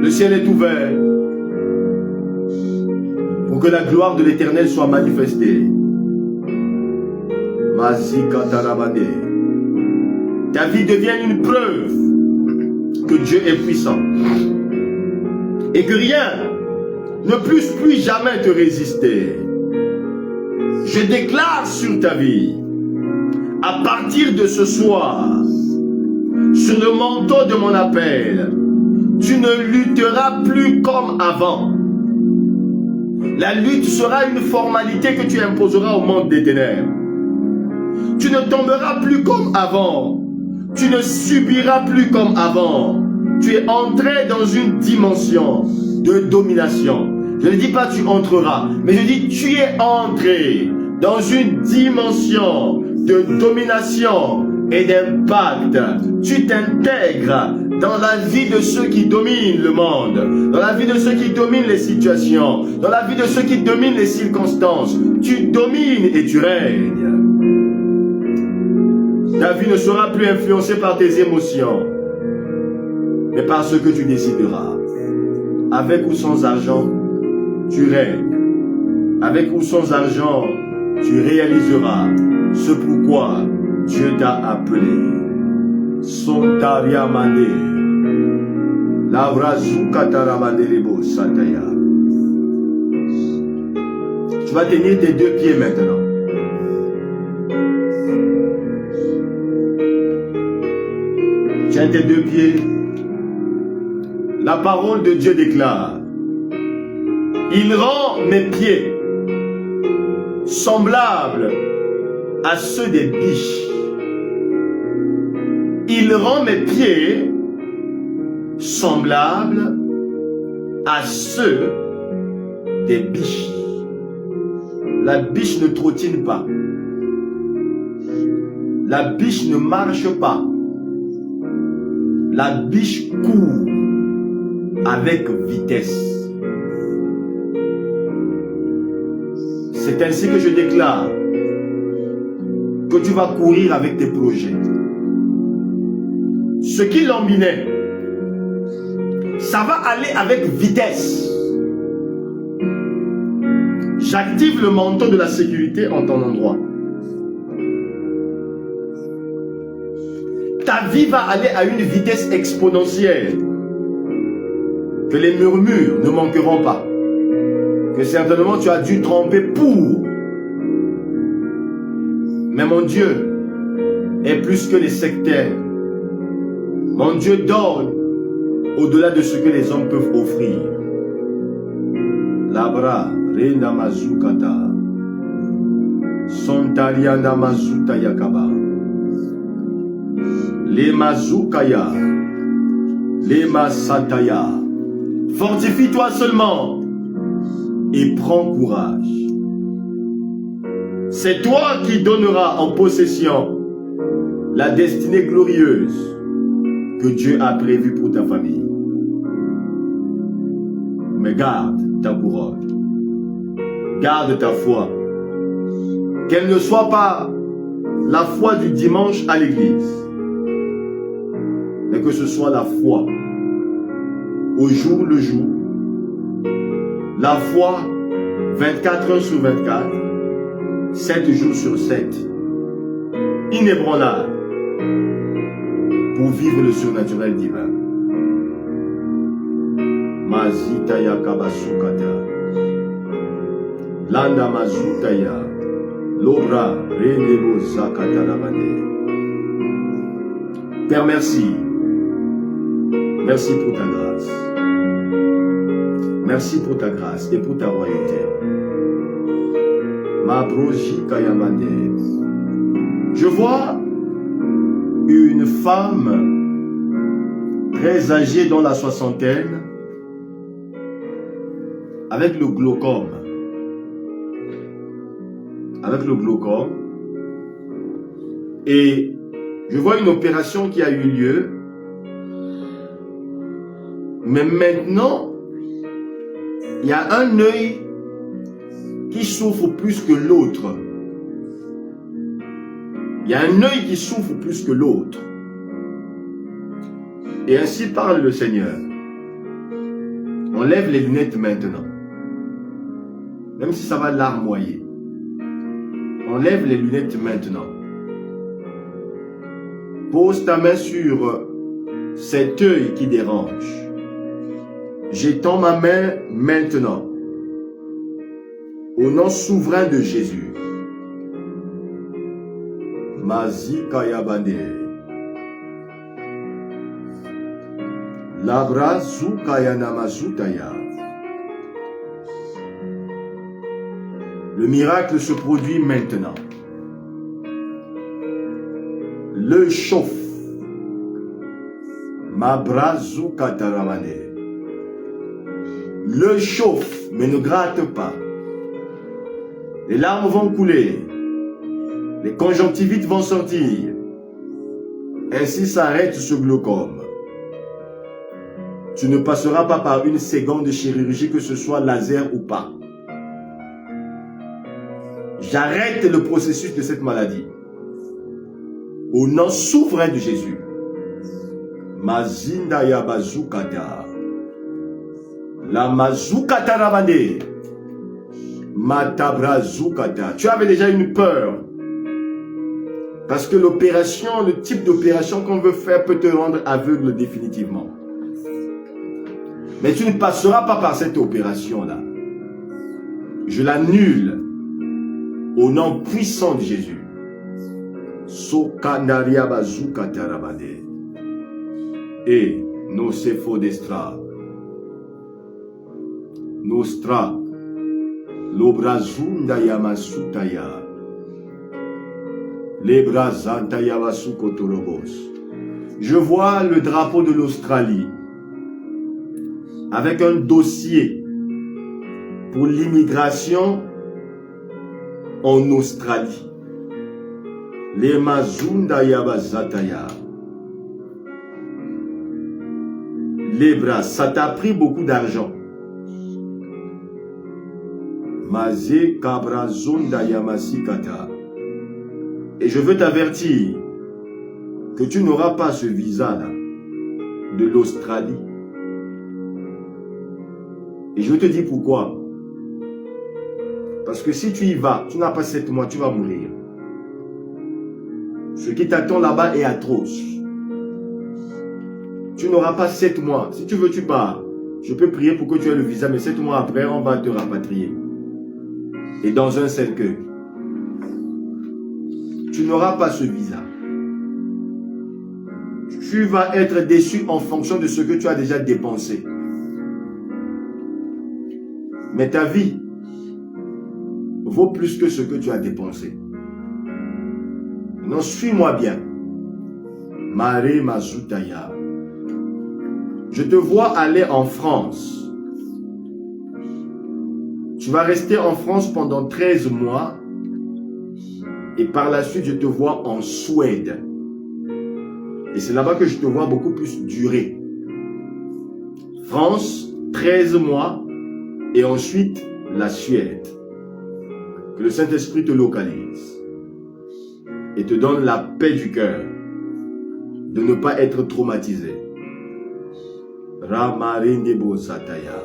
Speaker 1: Le ciel est ouvert pour que la gloire de l'Éternel soit manifestée. Ta vie devienne une preuve que Dieu est puissant et que rien ne puisse plus jamais te résister. Je déclare sur ta vie, à partir de ce soir, sur le manteau de mon appel, tu ne lutteras plus comme avant. La lutte sera une formalité que tu imposeras au monde des ténèbres. Tu ne tomberas plus comme avant. Tu ne subiras plus comme avant. Tu es entré dans une dimension de domination. Je ne dis pas tu entreras, mais je dis tu es entré dans une dimension de domination et d'impact. Tu t'intègres dans la vie de ceux qui dominent le monde, dans la vie de ceux qui dominent les situations, dans la vie de ceux qui dominent les circonstances. Tu domines et tu règnes. Ta vie ne sera plus influencée par tes émotions, mais par ce que tu décideras. Avec ou sans argent, tu règnes. Avec ou sans argent, tu réaliseras ce pourquoi Dieu t'a appelé. Sontaria mane, lavrazu kataramandelebo sataya. Tu vas tenir tes deux pieds maintenant. Tiens tes deux pieds. La parole de Dieu déclare Il rend mes pieds semblables à ceux des biches. Il rend mes pieds semblables à ceux des biches. La biche ne trottine pas. La biche ne marche pas. La biche court avec vitesse. C'est ainsi que je déclare que tu vas courir avec tes projets. Ce qui l'embinait, ça va aller avec vitesse. J'active le manteau de la sécurité en ton endroit. Ta vie va aller à une vitesse exponentielle. Que les murmures ne manqueront pas. Que certainement tu as dû tremper pour. Mais mon Dieu est plus que les sectaires. Mon Dieu donne au-delà de ce que les hommes peuvent offrir. Labra, Renda Mazukata, Sontariana Mazuta Yakaba, Les Mazukaya, Les Masataya. Fortifie-toi seulement et prends courage. C'est toi qui donneras en possession la destinée glorieuse que Dieu a prévue pour ta famille. Mais garde ta couronne. Garde ta foi. Qu'elle ne soit pas la foi du dimanche à l'église, mais que ce soit la foi au jour le jour. La foi 24 heures sur 24, 7 jours sur 7, inébranlable, pour vivre le surnaturel divin. Mazitaya kabasukata, landa mazutaya, lobra renebo zakata lamane. Père, merci. Merci pour ta grâce. Merci pour ta grâce et pour ta royauté. Je vois une femme très âgée dans la soixantaine avec le glaucome. Avec le glaucome. Et je vois une opération qui a eu lieu. Mais maintenant, il y a un œil qui souffre plus que l'autre. Il y a un œil qui souffre plus que l'autre. Et ainsi parle le Seigneur. Enlève les lunettes maintenant. Même si ça va larmoyer. Enlève les lunettes maintenant. Pose ta main sur cet œil qui dérange. J'étends ma main maintenant. Au nom souverain de Jésus. Mazikaya Bande. Labra Zukaya Namazutaya. Le miracle se produit maintenant. Le chauffe. Mabra Zukataramane. Le chauffe, mais ne gratte pas. Les larmes vont couler. Les conjonctivites vont sortir. Ainsi s'arrête ce glaucome. Tu ne passeras pas par une seconde chirurgie, que ce soit laser ou pas. J'arrête le processus de cette maladie. Au nom souverain de Jésus. Mazinda Yabazukata. La Mazukata Rabane. Matabrazukata. Tu avais déjà une peur. Parce que l'opération, le type d'opération qu'on veut faire peut te rendre aveugle définitivement. Mais tu ne passeras pas par cette opération-là. Je l'annule au nom puissant de Jésus. Sokandaria Bazukata Rabane. Et nos Sefo d'Estra. Nostra, Lobrazunda Yamasutaya, Lebrazanta Yavasukotorobos. Je vois le drapeau de l'Australie avec un dossier pour l'immigration en Australie. Lemazunda Yabazataya. Lebra, ça t'a pris beaucoup d'argent. Mazé Kabrazunda Yamasikata. Et je veux t'avertir que tu n'auras pas ce visa-là de l'Australie. Et je te dis pourquoi. Parce que si tu y vas, tu n'as pas 7 mois, tu vas mourir. Ce qui t'attend là-bas est atroce. Tu n'auras pas 7 mois. Si tu veux, tu pars. Je peux prier pour que tu aies le visa, mais 7 mois après, on va te rapatrier. Et dans un cercueil. Tu n'auras pas ce visa. Tu vas être déçu en fonction de ce que tu as déjà dépensé. Mais ta vie vaut plus que ce que tu as dépensé. Non, suis-moi bien. Maré Mazutaya. Je te vois aller en France. Tu vas rester en France pendant 13 mois. Et par la suite, je te vois en Suède. Et c'est là-bas que je te vois beaucoup plus durer. France, 13 mois. Et ensuite, la Suède. Que le Saint-Esprit te localise. Et te donne la paix du cœur. De ne pas être traumatisé. Ramarindebo Sataya.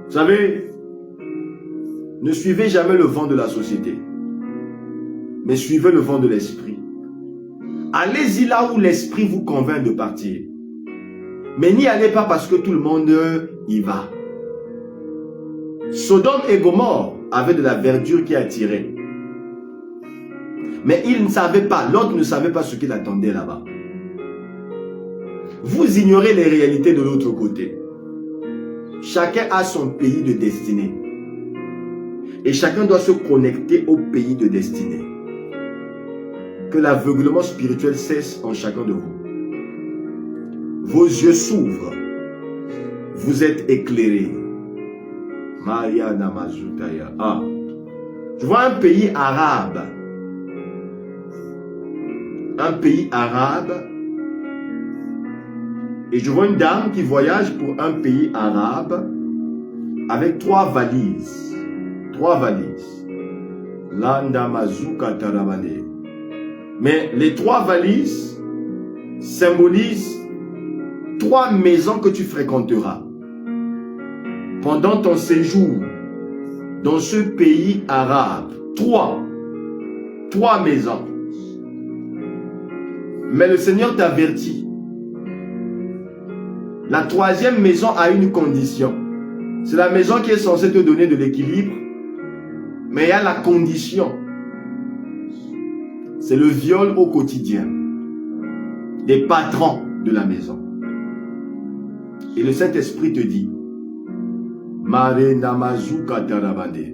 Speaker 1: Vous savez, ne suivez jamais le vent de la société. Mais suivez le vent de l'esprit. Allez-y là où l'esprit vous convainc de partir. Mais n'y allez pas parce que tout le monde y va. Sodome et Gomorrhe avaient de la verdure qui attirait. Mais ils ne savaient pas, l'autre ne savait pas ce qu'il attendait là-bas. Vous ignorez les réalités de l'autre côté. Chacun a son pays de destinée. Et chacun doit se connecter au pays de destinée. Que l'aveuglement spirituel cesse en chacun de vous. Vos yeux s'ouvrent. Vous êtes éclairés. Maria Namazutaya. Ah. Je vois un pays arabe. Un pays arabe. Et je vois une dame qui voyage pour un pays arabe avec 3 valises. 3 valises. Landamazuka Tarabane. Mais les 3 valises symbolisent 3 maisons que tu fréquenteras pendant ton séjour dans ce pays arabe. 3 maisons. Mais le Seigneur t'avertit. La 3e maison a une condition. C'est la maison qui est censée te donner de l'équilibre. Mais il y a la condition. C'est le viol au quotidien des patrons de la maison. Et le Saint-Esprit te dit, Mare Namazuka Tarabande.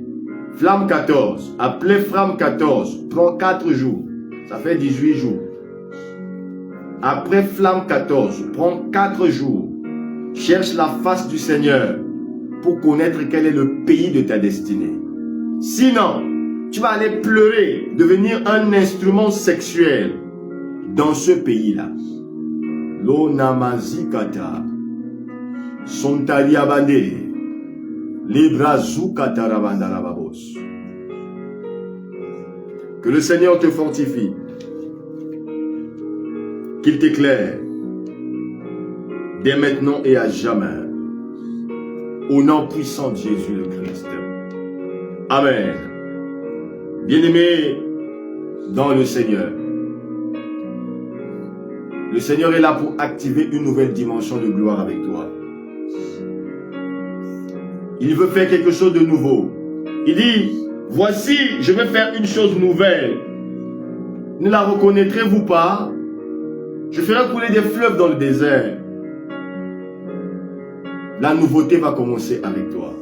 Speaker 1: Flamme 14. Appelez Flamme 14. Prends 4 jours. Ça fait 18 jours. Après Flamme 14, prends 4 jours. Cherche la face du Seigneur pour connaître quel est le pays de ta destinée. Sinon, tu vas aller pleurer, devenir un instrument sexuel dans ce pays-là. L'onamazikata, sontariabande, librazukatarabandalababos. Que le Seigneur te fortifie, qu'il t'éclaire, dès maintenant et à jamais, au nom puissant de Jésus le Christ. Amen. Bien-aimé dans le Seigneur, le Seigneur est là pour activer une nouvelle dimension de gloire avec toi. Il veut faire quelque chose de nouveau. Il dit, voici, je vais faire une chose nouvelle. Ne la reconnaîtrez-vous pas? Je ferai couler des fleuves dans le désert. La nouveauté va commencer avec toi.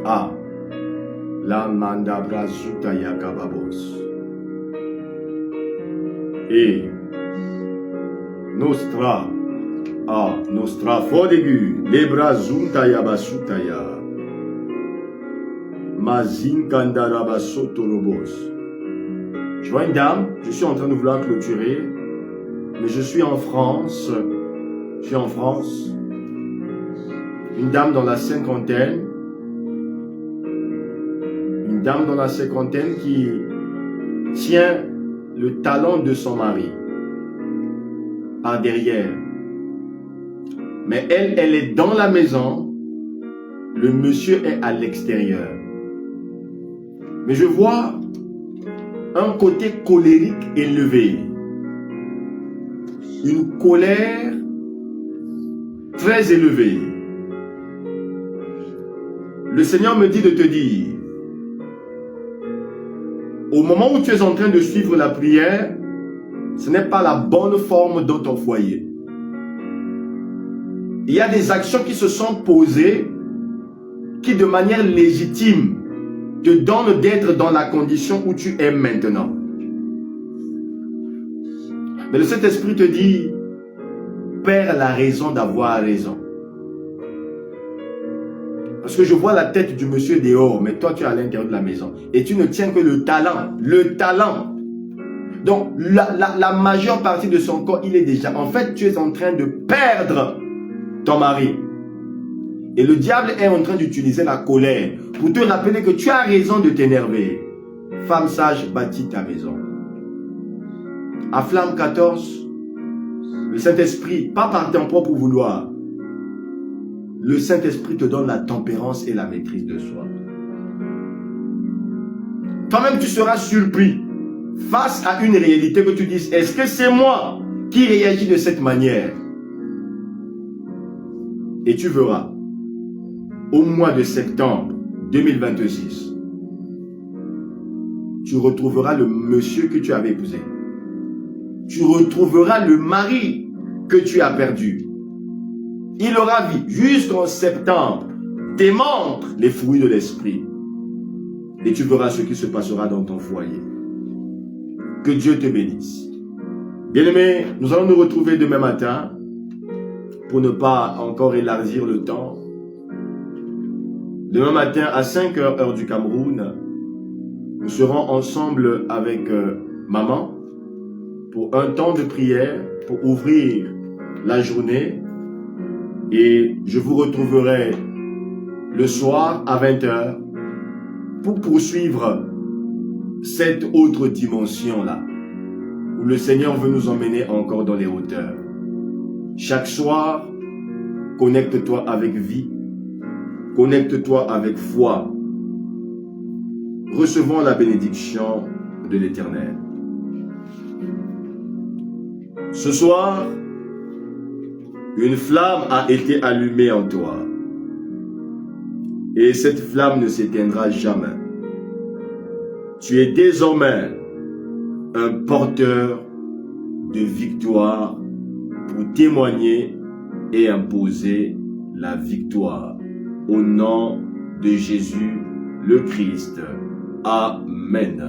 Speaker 1: Ah, la mandabra zutaya kababos. Et nostra, fodegu, lebra zuntaya basutaya. Mazin kandaraba sotorobos. Je vois une dame, je suis en train de vouloir clôturer, mais je suis en France. Je suis en France. Une dame dans la cinquantaine. Une dame dans la cinquantaine qui tient le talon de son mari par derrière. Mais elle est dans la maison. Le monsieur est à l'extérieur. Mais je vois un côté colérique élevé. Une colère très élevée. Le Seigneur me dit de te dire, au moment où tu es en train de suivre la prière, ce n'est pas la bonne forme dans ton foyer. Il y a des actions qui se sont posées qui de manière légitime te donnent d'être dans la condition où tu es maintenant. Mais le Saint-Esprit te dit, perds la raison d'avoir raison. Parce que je vois la tête du monsieur dehors, mais toi tu es à l'intérieur de la maison. Et tu ne tiens que le talent. Le talent. Donc la majeure partie de son corps, il est déjà... En fait, tu es en train de perdre ton mari. Et le diable est en train d'utiliser la colère pour te rappeler que tu as raison de t'énerver. Femme sage, bâtis ta maison. À Flamme 14, le Saint-Esprit, pas par ton propre vouloir, le Saint-Esprit te donne la tempérance et la maîtrise de soi. Toi-même, tu seras surpris face à une réalité que tu dises, est-ce que c'est moi qui réagis de cette manière? Et tu verras, au mois de septembre 2026, tu retrouveras le monsieur que tu avais épousé. Tu retrouveras le mari que tu as perdu. Il aura vu jusqu'en septembre démontre les fruits de l'esprit. Et tu verras ce qui se passera dans ton foyer. Que Dieu te bénisse. Bien-aimés, nous allons nous retrouver demain matin pour ne pas encore élargir le temps. Demain matin à 5h heure du Cameroun, nous serons ensemble avec maman pour un temps de prière, pour ouvrir la journée. Et je vous retrouverai le soir à 20h pour poursuivre cette autre dimension-là, où le Seigneur veut nous emmener encore dans les hauteurs. Chaque soir, connecte-toi avec vie, connecte-toi avec foi. Recevons la bénédiction de l'Éternel. Ce soir, une flamme a été allumée en toi. Et cette flamme ne s'éteindra jamais. Tu es désormais un porteur de victoire pour témoigner et imposer la victoire. Au nom de Jésus le Christ. Amen.